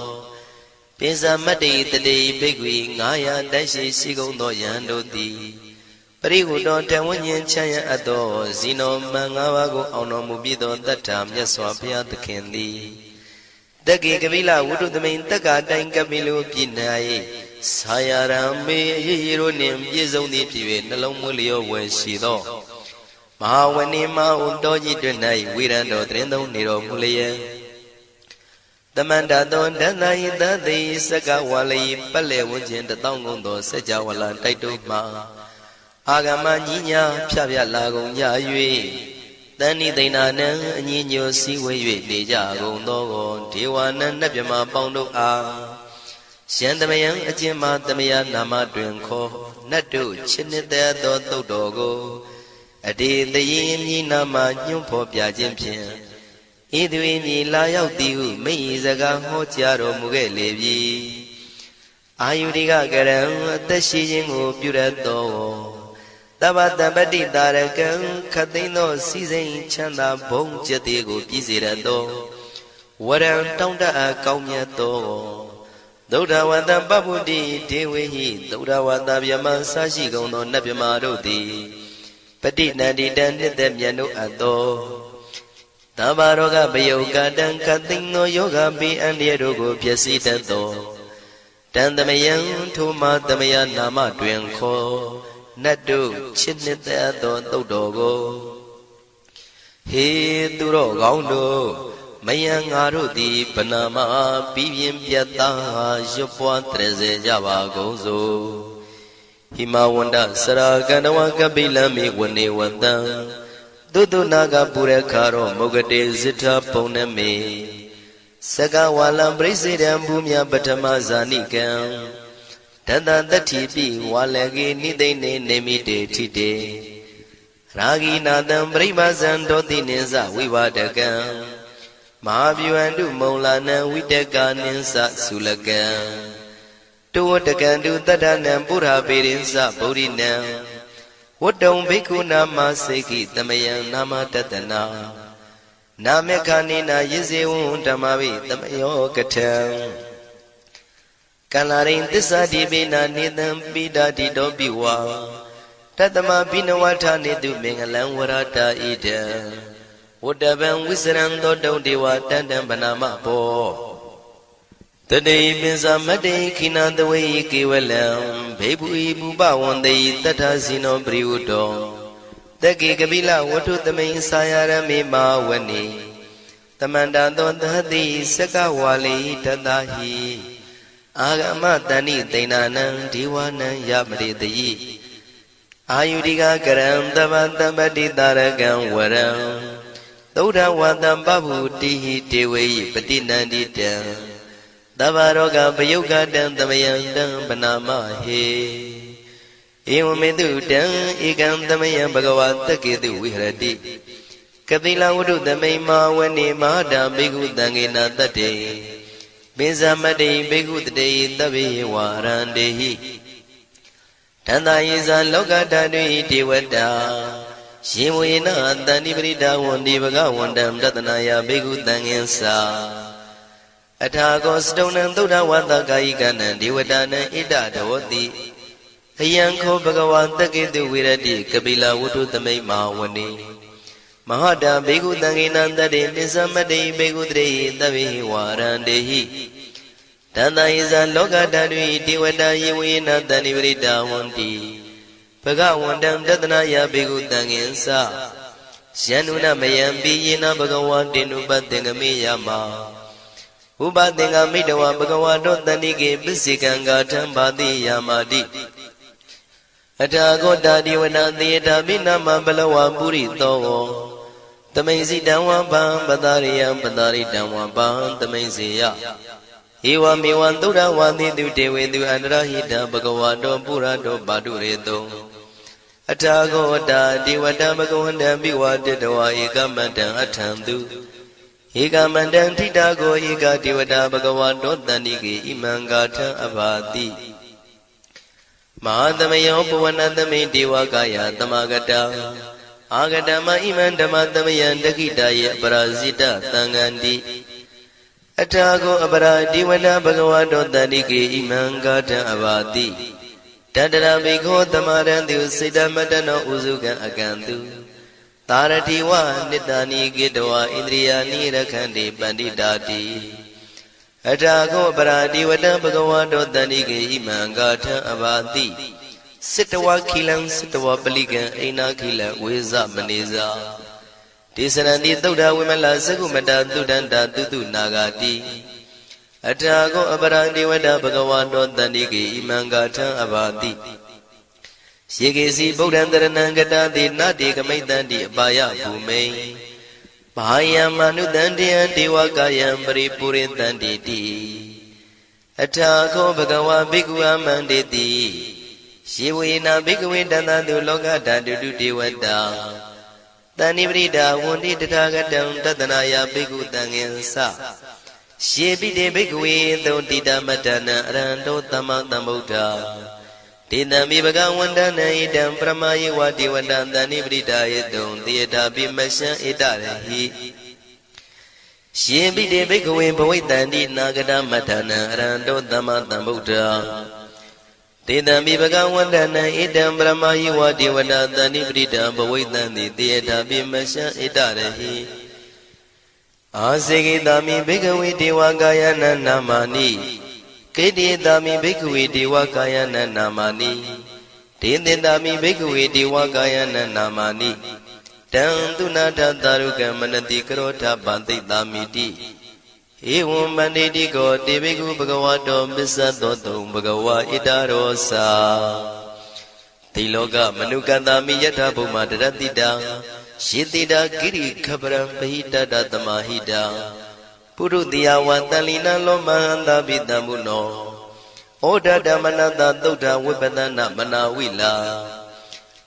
ပိစမတ္တိတတိဘိက္ခွေ900တိုက်ရှိကုန်သောယံတို့သည်ပရိဟုတောတဝဉ္ဉ္ချမ်းရအပ်သောဇီနောမန်5ပါးကိုအောင်တော်မူပြီးသောတတ္ထာမြတ်စွာဘုရားသခင်သည်တက္ကေကပိလဝုဒ္ဓသမိန်တက္ကတိုင်ကပိလိုပြည်၌ဆာယရံမေအေရီတို့နှင့်ပြည့်စုံသည်ဖြစ်၍နှလုံးမွေးလျောဝယ်ရှိသောမဟာဝဏိမဟုတောကြီးတွင်၌ဝိရံတော်တရင်သုံးနေတော်မူလျက်တမန္တသောဒန္တယိသတိစကဝါလိပတ်လေဝန်းကျင်1000ကုန်သောစัจ java လာတိုက်တို့မှအာဂမညီညာဖြပြလာကုန်ကြ၍တဏိသိဏနံအညီညွတ်စည်းဝေး၍နေကြကုန်သောဒေဝနံနတ်မြမပေါင်းတို့အားရှန္တမယံအကျဉ်းမှသမယနာမတွင်ခေါ်နတ်တို့ချစ်နှစ်သက်သောသုတ်တော်ကိုအတေတရင်မြည်နာမညွှန်းဖော်ပြခြင်းဖြင့်ဤသူ၏မြည်လာရောက်သည်ဟုမိ၏စကားဟောကြားတော်မူခဲ့လေပြီအာယုရိကကရံအသက်ရှိခြင်းကိုပြုရသောတဗ္ဗတပတ္တိတာရကံခတ်သိမ်းသောစီစိန်ချမ်းသာဘုံကျက်သေးကိုပြည့်စေရသောဝရံတောင်းတအပ်ကောင်းမြတ်သောသုဒ္ဓဝတ္တပပုတ္တိဒေဝေဟိသုဒ္ဓဝတ္တဗျမဆရှိကုန်သောနတ်ဗျမတို့သည်ပฏิနန္တိတံနှစ်သက်မြတ်တို့အပ်သောသဗ္ဗရောဂပယုကတံခတ်သိမ်းသောယောဂပိအန္တရာတို့ကိုပျက်စီးတတ်သောတံသမယံထိုမသမယနာမတွင်ခေါ်နတ်တို့ချစ်နှစ်သက်သောသုတ်တော်ကိုဟေသူတော်ကောင်းတို့မယံငါတို့သည်ဗနာမပြီးပြင်းပြတ်သားရွတ်ပွားတရစေကြပါကုန်စို့ဟိမဝန္တစရာကန္တဝကပိလမိဝနေဝတံသုတ္တနာကပုရခါရောမုဂတေဇိထပုံနမေစကဝါလံပရိစေတံဘူမြပထမဇာနိကံတတတတ္ထိပိဝါလကေနိသိနေနေမိတေထိတေရာဂိနာတံပရိမဇံဒောတိနိသဝိဝါဒကံမဟာဗျူဟန္တုမုံလာနံဝိတကာနိသသုလကံတောတကံတုတတ္ထနံပုရာပေရိသဗုဒိနံဝတ္တုံဘိက္ခုနာမစေကိသမယံနာမတတနာနာမေခာနိနာယဇေဝံဓမ္မဝိသမယောကထံကန္လာရိသစ္စာတိပိနာနေတံပိဒာတိတောပိဝါတတမဘိနဝထာနေတုမင်္ဂလံဝရတာဣဒံဝတ္တဗံဝိစရံသောတုံဒေဝတန္တံဗနာမဘောတတိပိစမတ္တိခိနာတဝေကေဝလံဘေဘူဤဘူပဝန္တိတထဇိနောပရိဝတ္တောတက္ကေကပိလဝတ္ထုသမိန်စာယရမေမဝနိတမန္တသောသတိစကဝါလိတတဟိအာဂမတဏိသိဏနံဒေဝနံယမရိတိအာယုရိကကရံတဗ္ဗတပတ္တိတာရကံဝရံသုဒ္ဓဝတ္တပဗုတိဟိဒေဝေယပฏิနန္တိတံသဗ္ဗရောဂပယုကတံသမယံတံဗနာမဟေဧဝမေတုတံဧကံသမယံဘဂဝါတက္ကေတုဝိဟရတိကပိလဝတ္ထုသမိန်မာဝနေမဟာတာဘိက္ခုတံဃေနတတ္တေပိဇမတ္တိဘိက္ခုတတေသဗ္ဗေဝါရန္တေဟိတန္တယေဇလောကဓာတုဒေဝတာယေဝေနတန္တိပရိဒါဝန္တိဘဂဝန္တံတတနာယဘိက္ခုတံဃင်္စာအထာကောစတုံနံသုဒ္ဓဝတ္တကာယိကနံဒေဝတာနံဣဒဒဝတိအယံခောဘဂဝါတက္ကေတုဝိရတိကပိလဝတ္ထုသမိန်မာဝနေမဟာတာဘေကုတံဃေနံတတေပိစမတ္တိဘေကုတရေသဗ္ဗေဝါရန္တေဟိတန္တယေဇလောကဓာတုဒေဝတာယေဝေနတန္တိပရိဒါဝန္တိဘဂဝန္တံတတနာယဘေကုတံဃင်္စာယန္နုနမယံပိယေနဘဂဝါတေနုပတ္တေငမေယမ ဥပသင်္ဃမိတဝဘဂဝါတောတဏိကေပစ္စေကံဂါထံဘာတိယာမာတိအထာဂောတာဒီဝနာသေတာပိနမဘလဝပုရိသောသမိန်စီတံဝပံပတာရိယံပတာရိတံဝပံသမိန်စေယဧဝမေဝံသုဒ္ဓဝါတိတုတေဝေတုအန္တရဟိတဘဂဝါတောပုရတောပါတုရေတောအထာဂောတာဒီဝတံဘဂဝန္တံပိဝါတတဝါဧကမတံအထံတုဧကမတံထိတာကိုဧကတိဝတဘဂဝါတောတဏိကေဣမံဂါထံအဘာတိမဟာသမယောပဝနသမိတေဝကာယသမဂတံအာဂတမဣမံဓမ္မသမယံတခိတယေအပရာဇိတသံဃန္တိအထာကိုအပရာဒီဝနဘဂဝါတောတဏိကေဣမံဂါထံအဘာတိတတရဘိခောသမရံတုစေတမတနောဥစုကံအကံတုသာရတိဝနိတ္တနိကေတဝဣန္ဒြိယာနိရခန္တိပန္တိတာတိအထာကောပရာတိဝတံဘဂဝါတောတဏိကေဣမံဂါထံအဘာတိစိတဝခိလံစိတဝပလိကံအိနာခိလံဝေဇမနေဇာဒေသရဏိသုဒ္ဓဝိမလသကုမတသုဒ္ဓန္တာတုတုနာဂတိအထာကောအပရာတိဝတံဘဂဝါတောတဏိကေဣမံဂါထံအဘာတိယေကေစီဗုဒ္ဓံတရဏံကတတိနတေကမိတ္တံတိအပါယဘူမိန်ဘာယံမနုတံတယံဒေဝကာယံပရိပုရိတံတိတိအထာခောဘဂဝါဘိက္ခုအမန္တေတိယေဝေနာဘိက္ခဝေတန္တတုလောကဓာတုတုဒေဝတာတဏိပရိဒာဝန္တိတထာဂတံတတနာယဘိက္ခုတံငင်္စရှေပိတေဘိက္ခဝေသုတိတမတ္တနံအရဟံတောသမ္မာသမ္ဗုဒ္ဓဒေတံမိဘဂဝန္တနံဣတံပရမယေဝတိဝတံတဏိပရိဒာယေတုံသေတာပိမရှံဣတရဟိရှေပိတေဘိက္ခဝေဘဝိတန္တိနာဂတမတ္တနံအရဟံတောသမ္မာသမ္ဗုဒ္ဓတေတံမိဘဂဝန္တနံဣတံပရမယေဝတိဝတံတဏိပရိဒာဘဝိတန္တိသေတာပိမရှံဣတရဟိအာစေကိတာမိဘိက္ခဝေဒေဝကာယနံနာမာနိကေတိတာမိဘိက္ခဝေဒေဝကာယနံနာမာနိဒေသင်တာမိဘိက္ခဝေဒေဝကာယနံနာမာနိတံသူနာထတာရုကမနတိကရောထပန္တိတာမိတိဧဝံမန္တိတိကောတေဘိက္ခုဘဂဝါတောပစ္စသောတုံဘဂဝါဣတရောစာတိလောကမနုကတမိယထဘုမတရတိတာယေတိတာကိရိခပရံပဟိတတသမဟိတာပုရုတိယဝတန်လီနလောမဟန္တာပိတံမုနောဩဒဓမ္မနတသုဒ္ဓဝိပဒနာမနာဝိလာ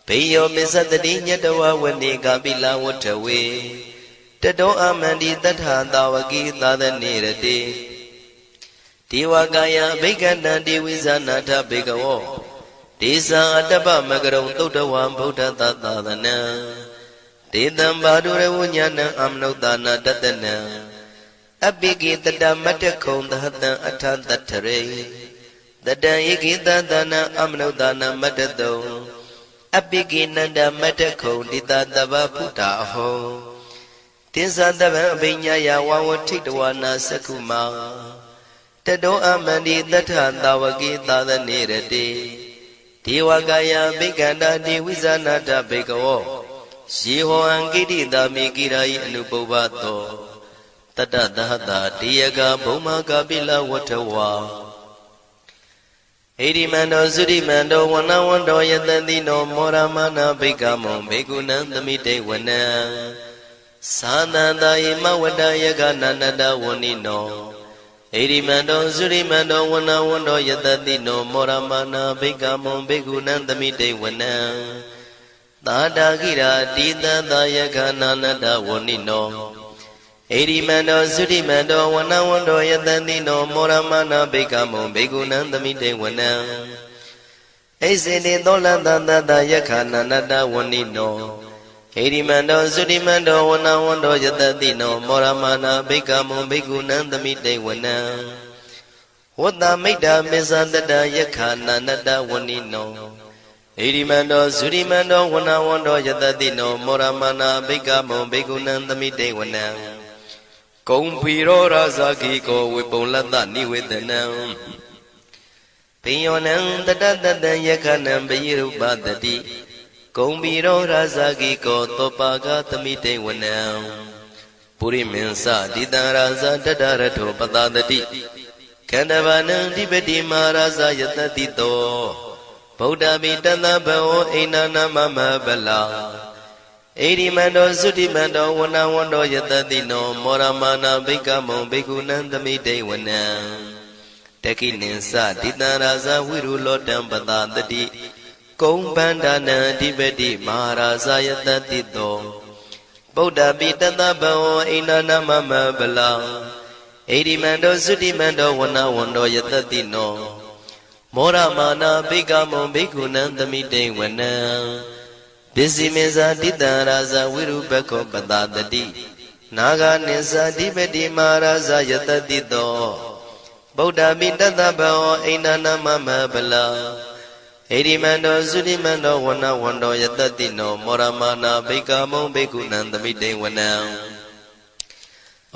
ဘေယောမစ္စတတိညတဝဝနေကပိလဝထဝေတတောအမန္တိတထသာဝကိသာသနေရတိဒေဝကာယဘိက္ခန္တံဒေဝိဇာနာထဘေကဝောဒေဇာအတ္တပမကရုံသုဒ္ဓဝံဗုဒ္ဓသာသနံဒေတံဘာဒုရဝဉာဏံအမနုဿာနာတတနံအပိကိတတမတ္တခုံသဟတံအထတထရေတတံဧကိတသနာအမနုဿာနာမတ္တတုံအပိကိနန္ဒမတ္တခုံတိတတဗ္ဗဗုဒ္ဓအဟောတင်္စတဗံအဘိညာယဝဝထိတဝနာသက္ခုမာတတောအမန္တိတထသာဝကိသာသနေရတိဒေဝကာယဘိက္ခန္တာဒေဝိဇာနာတဘေကဝောယေဟောအံကိတိတာမိကိရာယအနုပုဗ္ဗသောတတသဟတာတေယကဘုံမကပိလဝထဝါဣရိမန္တောသုရိမန္တောဝနဝန္တောယတတိနောမောရမနာဘိက္ခမောဘေကုဏံသမိတေဝနံသာသန္တာယမဝတ္တယကနန္တဝဏိနောဣရိမန္တောသုရိမန္တောဝနဝန္တောယတတိနောမောရမနာဘိက္ခမောဘေကုဏံသမိတေဝနံသာတာကိရာတိတသယကနန္တဝဏိနောဣရိမန္တောသုရိမန္တောဝနဝန္တောယတတိနောမောရမနာဘိက္ခမောဘေကုဏံသမိတေဝနံဣစေတိသောလတသတယခနန္တဝဏိနောဣရိမန္တောသုရိမန္တောဝနဝန္တောယတတိနောမောရမနာဘိက္ခမောဘေကုဏံသမိတေဝနံဝတ္တမိတ္တာမေဇတတယခနန္တဝဏိနောဣရိမန္တောသုရိမန္တောဝနဝန္တောယတတိနောမောရမနာဘိက္ခမောဘေကုဏံသမိတေဝနံကုံဖီရောရာဇာကိကောဝေပုံလတ္တနိဝေဒနံပိယောနံတတတတံယခနံပယိရုပတတိကုံဖီရောရာဇာကိကောသောပါကသမိတေဝနံ ပုရိမင်းစဒီတံရာဇတတရထောပတာတတိခန္ဓဘာနံဓိပတိမာရာဇယတတိတောဗုဒ္ဓပိတသဘဝအိနာနာမမဗလာဣရိမန္တောသုတိမန္တောဝနဝန္တောယတတိနောမောရမာနာဘိက္ခမုံဘိက္ခုနံသမိတေဝနံတခိနိသဒီတံရာဇဝိရုလောတံပတာတတိကုံဗန္ဒနံအဓိပတိမဟာရာဇယတတိတောဗုဒ္ဓပိတသဘဝအိနာနာမမဗလာဣရိမန္တောသုတိမန္တောဝနဝန္တောယတတိနောမောရမာနာဘိက္ခမုံဘိက္ခုနံသမိတေဝနံပစ္စည်းမေဇာတိတံရာဇဝိရုပခောပတာတတိနာဂနိသဓိပတိမဟာရာဇယတတိတောဗုဒ္ဓပိတသဗောအိန္ဒနာမမဗလာဣရိမန္တောသုတိမန္တောဝနဝန္တောယတတိနောမောရမာနာဘိက္ခမုံဘိက္ခုနံသမိတေဝနံ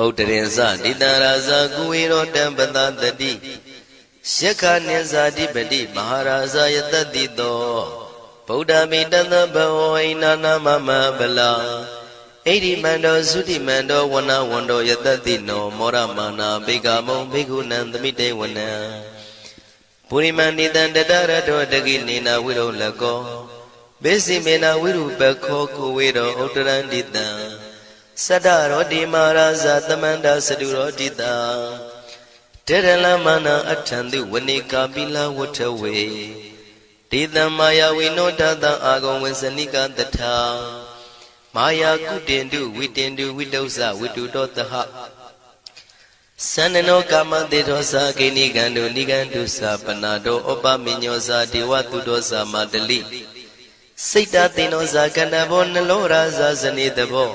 ဥဒ္ဒရင်ဇတိတံရာဇကုဝေရောတံပတာတတိယက္ခနိသဓိပတိမဟာရာဇယတတိတောဗုဒ္ဓမိတသဘဝိနာနာမမဗလာဣရိမန္တောသုတိမန္တောဝနဝန္တောယတတိနောမောရမာနာဘိက္ခမုံဘိက္ခုနံသမိတေဝနံပုရိမန္တိတံတတရတောတကိနေနာဝိရုလကောဘေစီမေနာဝိရုပခောကုဝေရောဥတရန္တိတံသတ္တရောတိမာရာဇသမန္တသတုရောတိတံတေရလမနာအထံတုဝနေကာပိလဝထဝေတေတံမာယာဝိနောတတံအာဂုံဝေစနိကတထာမာယာကုတင်တုဝိတင်တုဝိတုဇဝိတုတောတဟသန္နနောကာမတေသောသာကိနိကံတုနိကံတုသာပနာတောဩပမိညောသာဒေဝတုတောသာမတလိစိတ်တသေနောသာကန္တဘောနလောရာဇာဇနေတဘော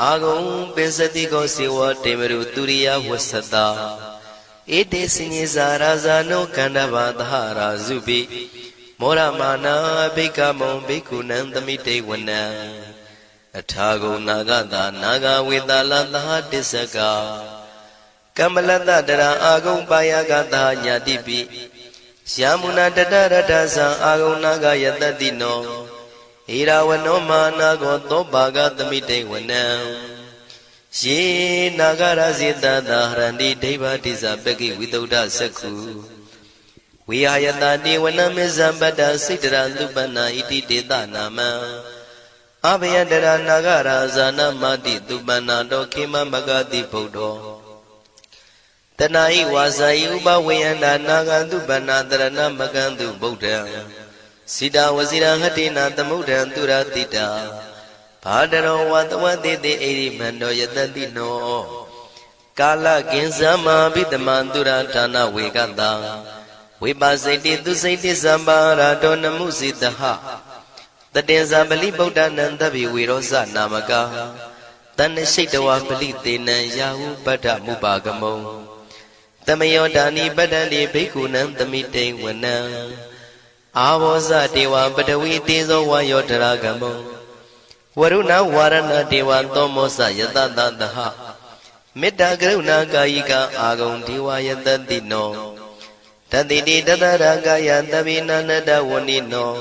အာဂုံပိစတိကောစေဝတေမရုတုရိယဝဆတာဧတေစညေဇာရာဇာနောကန္တဘာသဟရာဇုပိမောရမာနာဘိက္ခမုံဘိက္ခုနံသမိတေဝနံအထာဂုံနာဂတာနာဂဝေတာလသဟတစ္စကကမ္မလတတရာအာဂုံပါယကတာညာတိပိယာမုနာတတရတ္ထသံအာဂုံနာဂယတတိနောဣရာဝနောမာနာကောသောဘာဂသမိတေဝနံယေနာဂရဇေတတာဟရန္တိဒိဗ္ဗတိဇပကိဝိတုဒ္ဓသက္ခုဝိဟာယတတိဝနမေဇံပတ္တစိတ္တရသုပ္ပနာဣတိတေတနာမံအဘယတရနာဂရာဇာနမတိသုပ္ပနာတောခေမမဂတိဗုဒ္ဓောတနာဤဝါစာဤဥပဝေယန္တာနာဂသုပ္ပနာတရဏမကံတုဗုဒ္ဓံစိတဝစီရဟတိနာသမုဒ္ဒံသူရတိတာဘာတရောဝတဝတိတိဣရိမန္တောယတတိနောကာလကင်္စမဘိတမံသူရဌာနဝေကတံဝိပါစိတိသူစိတိသံပါရာတောနမှုစိတဟတတေဇာပလိဗုဒ္ဓနံသဗ္ဗေဝေရောဇနာမကာတဏ္ဏရှိတဝပလိတေနံယာဟုပတ္ထမုပါကမုံတမယောဒာနိပတ္တန္တိဘိက္ခုနံသမိတေဝနံအာဘောဇတေဝပတဝီတေဇောဝါယောတရာကမုံဝရုဏဝါရဏတေဝသောမောဇယတတသဟမေတ္တာကရုဏာကာယိကအာဂုံဒေဝယတတိနောတတိတိတတရကာယသဗ္ဗေနန္တဝဏိနော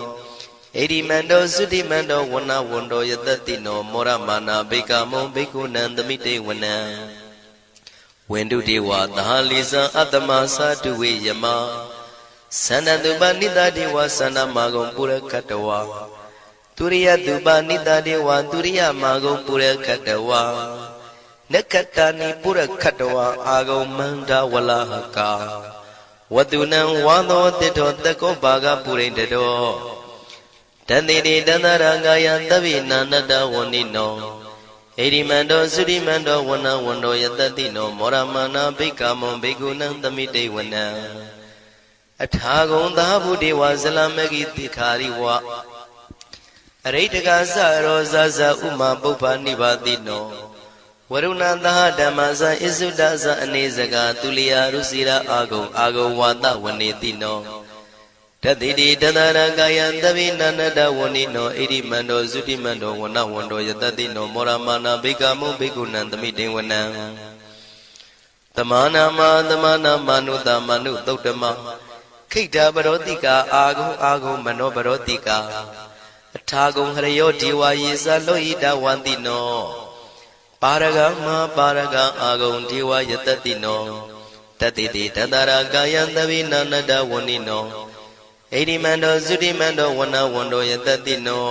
ဣရိမန္တောသုတိမန္တောဝနဝန္တောယတတိနောမောရမာနာဘိက္ခမုံဘိက္ခုနံသမိတေဝနံဝန္တုတေဝသဟလိဇံအတ္တမသာတုဝေယမသန္တတုပနိတတေဝသန္တမဂုံပုရခတဝါទុរិយទុបនិតាទេវទុរិយមាဂုံပုရခတဝါနက္ခတာနိပုရခတဝါအာဂုံမန္တဝလဟကာဝတုနံဝါသောတိတောတကောဘာဂပုရိတတောတန္တိတိတန္တရကာယသဗ္ဗေနန္တဝဏိနောဣရိမန္တောသုရိမန္တောဝနဝန္တောယတတိနောမောရမာနာဘိက္ခမုံဘိက္ခုနံသမိတေဝနံအထာဂုံသာဗုဒေဝဇလမဂိတိခာရိဝအရိတကသရောဇဇဥမာပုပ္ပနိဗ္ဗာတိနောဝရုဏသဟဓမ္မဇဣစုဒ္ဒဇအနေစကာသူလျာရုစီရာအာဂုံဝါတဝနေတိနောတတိတိတတရကာယသဗ္ဗေနန္တဝဏိနောဣရိမန္တောသုတိမန္တောဝနဝန္တောယတတိနောမောရမာနာဘိက္ခမုဘိက္ခုနံသမိတေဝနံသမာနာမနုတမနုသုတ်တမခိတ္တပရောတိကာအာဂုံမနောပရောတိကာအထာဂုံဟရယောဒီဝါယေဇလောဟိတဝန္တိနော ပါရဂမပါရဂအာဂုံဒေဝယတတိနောတတိတိတတရာကာယံသဗိနာနတဝဏိနောဣတိမန္တောသုတိမန္တောဝနဝန္တောယတတိနော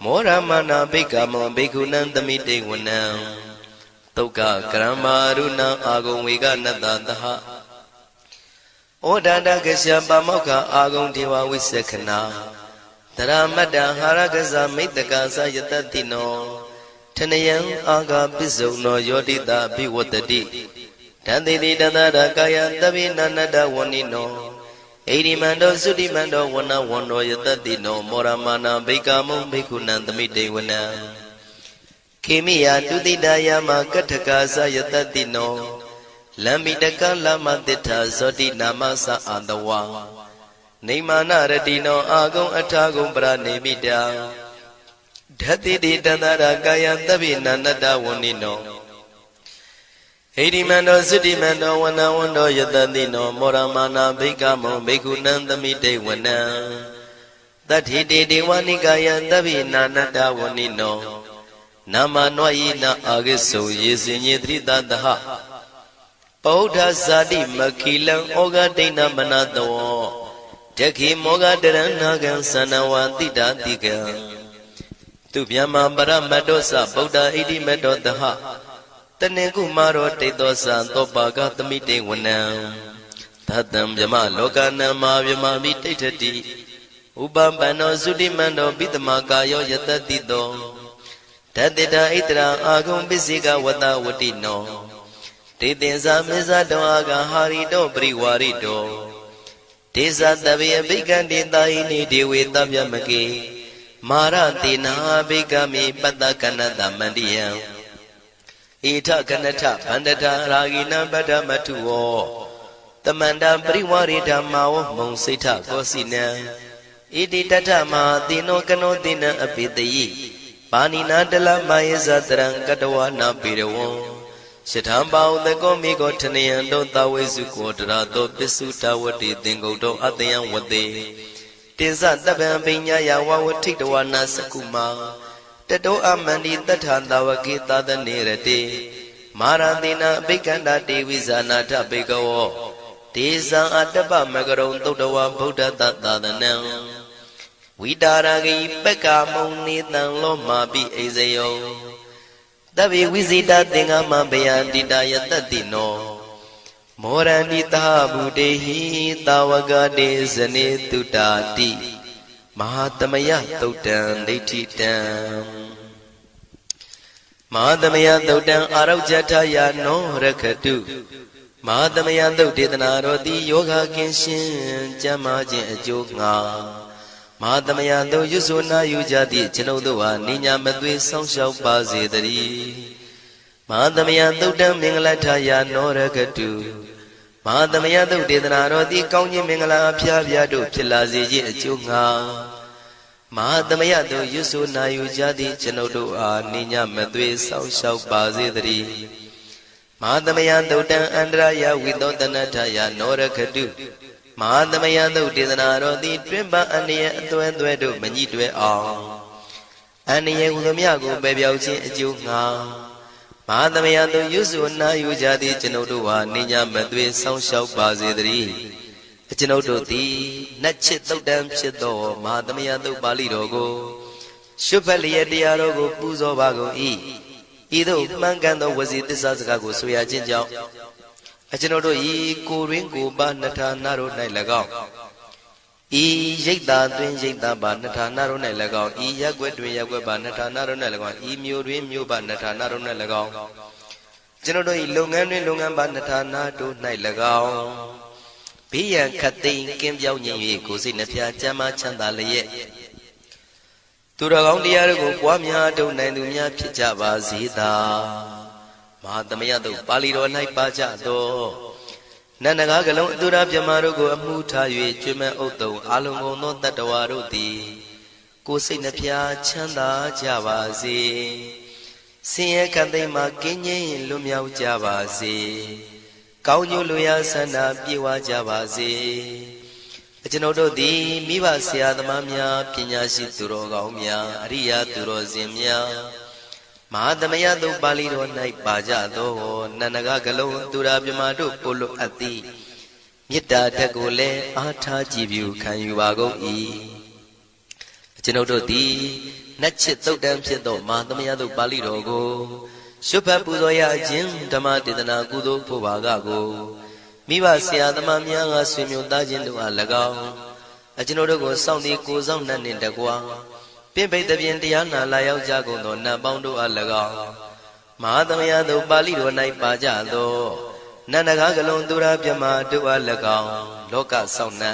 မောရမနာဘိက္ခမောဘိက္ခုနံသမိတေဝနံသုက္ကကရမရုဏအာဂုံဝေကနတသဟဩဒန္တကရှပမောက္ခအာဂုံဒေဝဝိသက္ခဏာတရမတ္တဟာရကဇမိတ္တကာသယတတိနောထနယံအာဂပစ္စုံနောယောတိတာဘိဝတ္တိတံတိတိတတရကာယသဗိနာနတဝဏိနောဣရိမန္တောသုတိမန္တောဝနဝန္တောယတတိနောမောရမနာဘိက္ခမုံဘိက္ခုနံသမိတေဝနံခေမိယတုတိတယမကထကာသယတတိနောလမ္မိတကလမတိထာဇောတိနာမသအာတဝနေမာနရတိနောအာဂုံအထာဂုံပရနေမိတာဓတ္တိတိတတရကာယသဗ္ဗိနာနတဝဏိနောဣတိမန္တောသုတိမန္တောဝနဝန္တောယတတိနောမောရမနာဘိက္ခမောဘိက္ခုနံသမိတေဝနံတတ္ထိတေဒေဝနိကာယသဗ္ဗိနာနတဝဏိနောနာမနောယိနာအာဂိစုံယေစင်ညေတိတတဟပောဓဇာတိမခိလံဩဃဒိဏမနတောတခိမောဃတရဏကံသနဝတိတာတိကံသူဗျမပရမတ္တောသဗုဒ္ဓဣတိမတ္တောတဟတနေကုမာရောတေသောသသောပါကသမိတေဝနံသတံဗျမလောကနံမာဗျမမိတိဋ္ဌတိဥပပန္နောသုတိမန္တောပိတမကာယောယတတိတောတတေတာဣတရာအာဂုံပစ္စေကဝတဝတိနောတေသင်္ဇာမေဇတောအာဂဟာရိတောပရိဝါရိတောဒေဇတဗေအဘိက္ခတေတာဟိနိဒေဝေတဗျမကေမာရတေနာဘိက္ခမေပတ္တကနတမန္တိယံဣထကနထဗန္တထရာဂိနံပတ္တမထုဝောတမန္တပရိဝါရိဓမ္မာဝမုံစိဋ္ဌကောစီနံဣတိတထမဟာတိနောကနောတိနံအပိတယိပါဏိနာတလမယေဇတရံကတဝနာပေရဝံရှထံပါဥတကောမိကောထနယံတောတဝေစုကောတရာတောပစ္စုတဝတိသင်္ကုတ်တောအတယံဝတေတေဇတပံပညာယဝဝထိတဝနာစကုမာတတောအမန္တိတထံတဝကေသဒနေရတေမာရတိနာအဘိက္ခန္တာတေဝိဇာနာထဘေကဝောဒေဇံအတ္တပမကရုံသုတ္တဝဗုဒ္ဓတသာသနံဝိတာရဂိပက္ခမုံနေတံလောမာပိအိဇယောတဗေဝိဇိတသင်္ဃမဘယန္တိတယတတိနောမောရန္တိသာဗုတေဟိတာဝကတေဇနေတုတာတိမဟာသမယသုတ်တံဒိဋ္ဌိတံမဟာသမယသုတ်တံအာရောဇထယာနောရခတုမဟာသမယသုတ်ဒေသနာတော်သည်ယောဂကင်းရှင်းကျမ်းမာခြင်းအကျိုးငှာမဟာသမယသုတ်ရွတ်ဆိုနာယူကြသည့်ကျွန်ုပ်တို့ဟာနိညာမသွေဆောင်းလျှောက်ပါစေတည်းမဟာသမယသုတ်တံမင်္ဂလထယာနောရခတုမဟာသမယသုတ်ဒေသနာတော်သည်ကောင်းခြင်းမင်္ဂလာအဖျားဖျားတို့ဖြစ်လာစေခြင်းအကျိုးငှာမဟာသမယသုတ်ရွတ်ဆိုနာယူကြသည့်ကျွန်ုပ်တို့အားနိညာမသွေဆောင်းလျှောက်ပါစေတည်းမဟာသမယသုတ်တံအန္တရာယဝိသောတနထယာနောရခတုမဟာသမယသုတ်ဒေသနာတော်သည်တွင်ပန်းအန္တရာယ်အသွဲသွဲတို့မညှိတွဲအောင်အန္တရာယ်ဟူသည်များကိုပယ်ပြောက်ခြင်းအကျိုးငှာမဟာသမယသုတ်ရွတ်ဆိုနာယူကြသည့်ကျွန်ုပ်တို့ဟာနိညာမသွေဆောင်းလျှောက်ပါစေတည်းကျွန်ုပ်တို့သည်နတ်ချစ်သုတ်တံဖြစ်သောမဟာသမယသုတ်ပါဠိတော်ကိုရှုဖတ်လျက်တရားတော်ကိုပူဇော်ပါကုန်၏ဤသို့မှန်ကန်သောဝစီသစ္စာစကားကိုဆိုရခြင်းကြောင့်ကျွန်ုပ်တို့ဤကိုရင်းကိုပါနှထာနာတို့၌၎င်းဤရိတ်တာတွင်ရိတ်တာပါနှထာနာတို့၌၎င်းဤရက်ွက်တွင်ရက်ွက်ပါနှထာနာတို့၌၎င်းဤမြို့တွင်မြို့ပါနှထာနာတို့၌၎င်းကျွန်ုပ်တို့ဤလုပ်ငန်းတွင်လုပ်ငန်းပါနှထာနာတို့၌၎င်းဘေးရန်ခတ်သိမ်းကင်းပြောင်းခြင်း၍ကိုယ်စိတ်နှဖျားချမ်းသာချမ်းသာလျက်သူတော်ကောင်းတရားတို့ကိုပွားများထုတ်နိုင်သူများဖြစ်ကြပါစေသာမဟာသမယသုတ်ပါဠိတော်၌ပါကြသောနန္ဒကားကလုံးအတုရပြမတို့ကိုအမှုထား၍ကျွမ်းမဲ့ဥတုံအာလုံကုန်သောတတ္တဝါတို့သည်ကိုယ်စိတ်နှဖျားချမ်းသာကြပါစေဆင်းရဲခတ်သိမ်းမှကင်းငြိမ်းလွတ်မြောက်ကြပါစေကောင်းကျိုးလိုရာဆန္ဒပြေဝကြပါစေကျွန်ုပ်တို့သည်မိဘဆရာသမားများပညာရှိသူတော်ကောင်းများအရိယာသူတော်စင်များမ မဟာသမယတုပါဠိတော်၌ပါကြသောနန္ဒကကလုံးသူရာပြမတို့ပို့လို့အပ်သည်မေတ္တာဓာတ်ကိုလည်းအားထားကြည်ပြုခံယူပါကုန်၏ကျွန်ုပ်တို့သည်နတ်ချစ်သုတ်တံဖြစ်သောမဟာသမယတုပါဠိတော်ကိုရှုဖတ်ပူဇော်ရခြင်းဓမ္မဒေသနာကုသိုလ်ဖို့ပါကကိုမိဘဆရာသမားများကဆွေမျိုးသားချင်းတို့အား၎င်းကျွန်ုပ်တို့ကိုစောင့်တည်ကိုစောင့်နှံ့နှင့်တကွာပင်ပိတ်သဖြင့်တရားနာလာရောက်ကြကုန်သောနတ်ပေါင်းတို့အား၎င်းမဟာသမယတုပါဠိတော်၌ပါကြသောနန္ဒကကလုံးသူရာပြမတို့အား၎င်းလောကစောင့်နှံ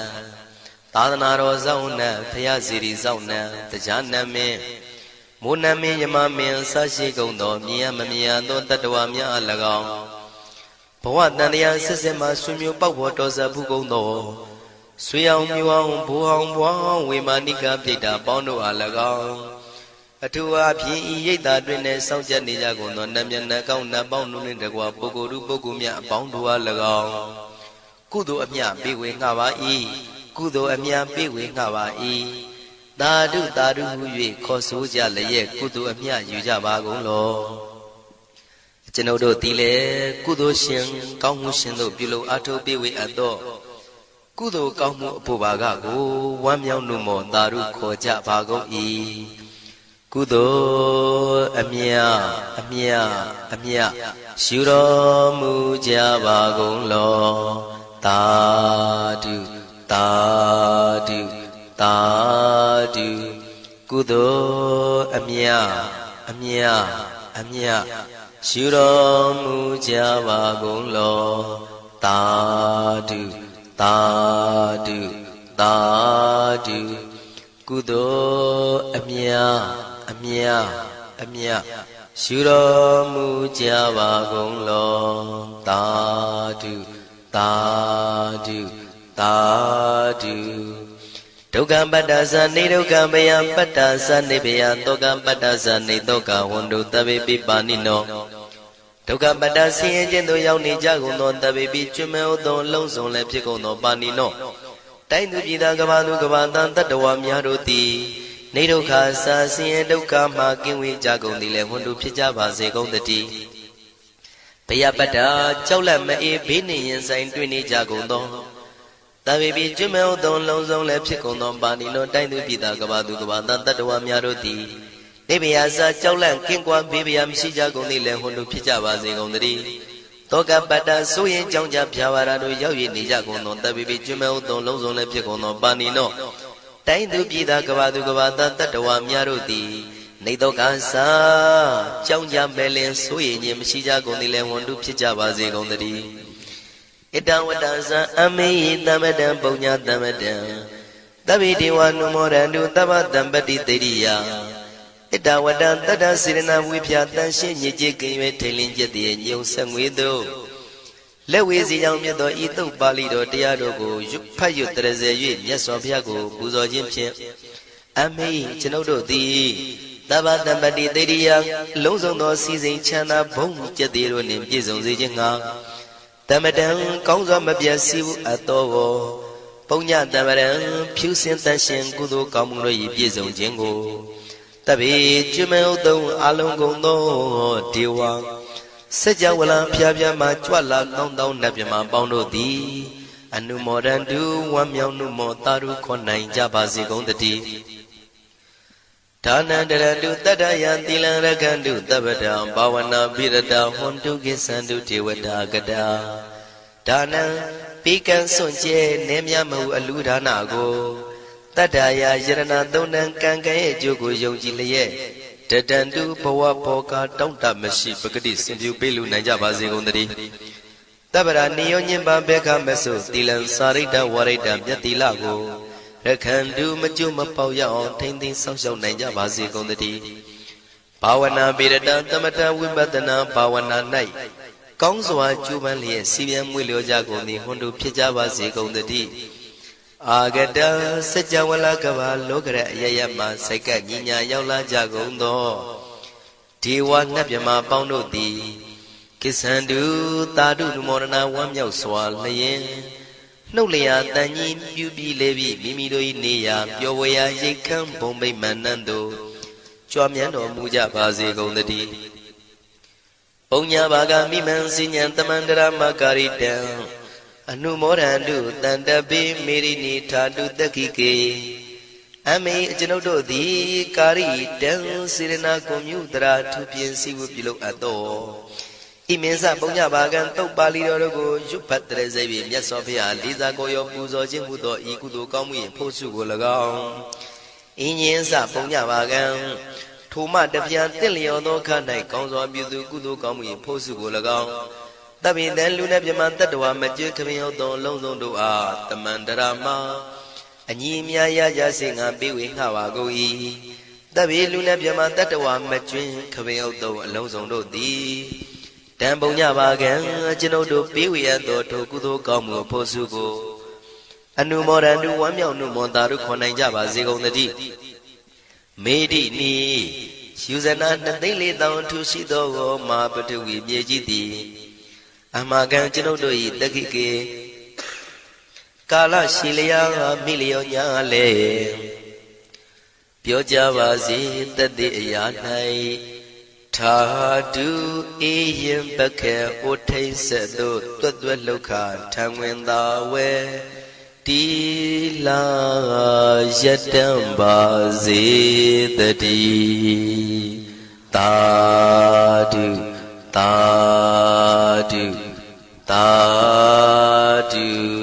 သာသနာတော်စောင့်နှံဖရာစီရီစောင့်နှံတရားနတ်မင်းမိုးနမင်းယမမင်းဆရှိကုန်သောမြင်ရမမြင်ရသောတတ္တဝါများအား၎င်းဘဝတန်တရားဆက်ဆက်မှဆွေမျိုးပေါက်ဖို့တော်စပ်ဘူးကုန်သောဆွေအောင်မျိုးအောင်ဘိုးအောင်ဘွားအောင်ဝေမာနိကပြိတ္တာပေါင်းတို့အား၎င်းအထူးအားဖြင့်ဤရိတ်တာတွင်နဲ့စောင့်ကြနေကြကုန်သောနတ်မြတ်နတ်ကောင်းနတ်ပေါင်းတို့နှင့်တကွာပုဂ္ဂိုလ်တို့ပုဂ္ဂိုလ်များအပေါင်းတို့အား၎င်းကုသိုလ်အမြပေးဝေငှပါ၏ကုသိုလ်အမြပေးဝေငှပါ၏သာဓုသာဓုဟု၍ခေါ်ဆိုကြလျက်ကုသိုလ်အမြယူကြပါကုန်လောကျွန်ုပ်တို့သည်လည်းကုသိုလ်ရှင်ကောင်းမှုရှင်တို့ပြုလို့အထုပ်ပေးဝေအပ်သောကုသိုလ်ကောင်းမှုအဖို့ပါကကိုဝမ်းမြောက်နှုမောသာဓုခေါ်ကြပါကုန်၏ကုသိုလ်အမြအမြအမြယူတော်မူကြပါကုန်လောသာဓုသာဓုသာဓုကုသိုလ်အမြအမြအမြယူတော်မူကြပါကုန်လောသာဓုသာဓုသာဓုကုသိုလ်အမြအမြအမြယူတော်မူကြပါကုန်လောသာဓုသာဓုသာဓုဒုက္ခပတ္တသနေဒုက္ခမယပတ္တသနေဘယတောကပတ္တသနေတောကဝန္တုတဗေပိပါဏိနောဒုက္ခပတ္တဆင်းရဲခြင်းတို့ရောက်နေကြကုန်သောတဗေပိကျွမဲဥသောလုံးစုံလည်းဖြစ်ကုန်သောပါဏိနောတိုင်းသူပြည်သားကဘာသူကဘာတန်တတ္တဝါများတို့သည်နေဒုက္ခစာဆင်းရဲဒုက္ခမှကင်းဝေးကြကုန်သည်လည်းဝန္တုဖြစ်ကြပါစေကုန်တည်းဘယပတ္တကြောက်လန့်မအေးဘေးနှင့်ရင်ဆိုင်တွေ့နေကြကုန်သောတဗေပိကျွမဲဥသောလုံးစုံလည်းဖြစ်ကုန်သောပါဏိနောတိုင်းသူပြည်သားကဘာသူကဘာတန်တတ္တဝါများတို့သည်နေဘယာစာကြောက်လန့်ကင်းကွာဘေးဘယာမရှိကြကုန်သည်လည်းဝန္တုဖြစ်ကြပါစေကုန်တည်းတောကပတ္တဆိုရင်ကြောင့်ကြဖြာပါရာတို့ရောက်ရနေကြကုန်သောတဗေပိကျွမဲဥသောလုံးစုံလည်းဖြစ်ကုန်သောပါဏိနောတိုင်းသူပြည်သားကဘာသူကဘာတန်တတ္တဝါများတို့သည်နေတော့ကစားကြောင့်ကြမဲ့လင်ဆိုရင်ခြင်းမရှိကြကုန်သည်လည်းဝန္တုဖြစ်ကြပါစေကုန်တည်းဣတံဝတ္တဇံအမေယတမတံပုညတမတံသဗ္ဗေဒေဝနုမောရန္တုသဗ္ဗတံပတိတေရိယဣတဝတ္တတတ္တစေရဏဝိဖြာတန်ရှင်းညစ်ကြေးကင်၍ထိန်လင်းကျက်တည်းညုံဆက်ငွေတို့လက်ဝေစီကြောင့်မြတ်သောဤသုတ်ပါဠိတော်တရားတော်ကိုဖတ်ရွတ်တရစေ၍မြတ်စွာဘုရားကိုပူဇော်ခြင်းဖြင့်အမေကျွန်ုပ်တို့သည်သဗ္ဗတံပတိတေရိယလုံးစုံသောစီစဉ်ချမ်းသာဘုံကျက်တည်းတို့နှင့်ပြည့်စုံစေခြင်းငှာတမတံကောင်းစွာမပြတ်စီဘူးအပ်သောပုညတမရံဖြူစင်တန်ရှင်ကုသိုလ်ကောင်းမှုတို့၏ပြည့်စုံခြင်းကိုတဗေကျွမဲဥသုံးအလုံးကုန်သောဒေဝစัจ java လံဖျားဖျားမှကြွလာကောင်းသောနတ်မြမပေါင်းတို့သည်အနုမောဒန္တုဝမ်းမြောက်နှုမောတာရုခေါ်နိုင်ကြပါစေကုန်တည်းဒါနန္တရတုတတ္တယံသီလံရကန္တုသဗ္ဗတံဘာဝနာပိရတဟွန်တုကိသန္တုဒေဝတာကတာဒါနံပိကံစွန့်ကျဲနေမြမဟုအလူဒါနကိုတတ္တယာယရဏသုံးတန်ကံကံရဲ့အကျိုးကိုယုံကြည်လျက်တတန္တုဘဝဘောကတောင့်တမရှိပဂတိစင်ပြုပေးလူနိုင်ကြပါစေကုန်တည်းတပ္ပရာနိယောညင်ပံဘေခမဆုသီလံစာရိတ္တဝရိတ္တမြတ်တိလကိုရခန္တုမကျွမပေါရအောင်ထိမ့်သိမ်းဆောက်ရှောက်နိုင်ကြပါစေကုန်တည်းဘာဝနာပိရတသမထဝိပဿနာဘာဝနာ၌ကောင်းစွာကျူးပန်းလျက်စီပြန်မွေလျောကြကုန်သည်ဟွန်တို့ဖြစ်ကြပါစေကုန်တည်းအာဂတစัจ java လကဘာလောကရအယယမစိတ်ကညီညာရောက်လာကြကုန်သောဒေဝနတ်မြမပေါင်းတို့သည်ကိသန္တုသာဓုနုမောဒနာဝမ်းမြောက်စွာလျင်နှုတ်လျာတန်ကြီးပြုပြီးလေပြီးမိမိတို့၏နေရာပျော်ဝေရာရိတ်ခမ်းဘုံမိတ်မန္နန်တို့ ကြွားမြန်းတော်မူကြပါစေကုန်သတည်းပုံညာဘာကမိမံစဉ္ဉံတမန္တရမကာရိတံအနုမောဒန္တုတန္တပိမေရိနိထာတုတက္ခိကေအမေအကျွန်ုပ်တို့သည်ကာရိတံစေရနာကွန်မြူတရာထုပြင်းစီဝပြုလုပ်အပ်သောဣမင်းစပုံညဘာကံတုတ်ပါဠိတော်တို့ကိုရွတ်ဖတ်တဲ့စိတ်ဖြင့်မြတ်စွာဘုရားလေးစားကိုရောပူဇော်ခြင်းမှုသောဤကုသိုလ်ကောင်းမှု၏ဖို့စုကို၎င်းအင်းင်းစပုံညဘာကံထိုမှတပြန်တင့်လျော်သောခ၌ကောင်းစွာပြုသူကုသိုလ်ကောင်းမှု၏ဖို့စုကို၎င်းတပိတံလူနှင့်ပြမတတ္တဝါမကျွခမရောက်သောလုံးစုံတို့အားတမန္တရာမအညီအမြရကြစေငါပေးဝေငှပါကုန်၏တပိလူနှင့်ပြမတတ္တဝါမကျွခမရောက်သောအလုံးစုံတို့သည်တံပုံညပါကံကျွန်ုပ်တို့ပေးဝေရသောထိုကုသိုလ်ကောင်းမှုဖို့စုကိုအနုမောဒန္တုဝမ်းမြောက်နှုတ်မွန်တာတို့ခွန်နိုင်ကြပါစေကုန်သတည်းမေတိနီယူဇနာ2,400,000ထူရှိသောမာပတဝီမြေကြီးသည်အမကံကျွန်ုပ်တို့၏တက္ခိကေကာလရှိလျာမိလျောညာလေပြောကြပါစေတသက်အရာ၌ထာတုအေယံပခေဩထိတ်ဆက်တို့တွတ်တွတ်လောက်ခထံဝင်သာဝဲတီလာယတံပါစေတည်းသာဓုသာဓုသာဓု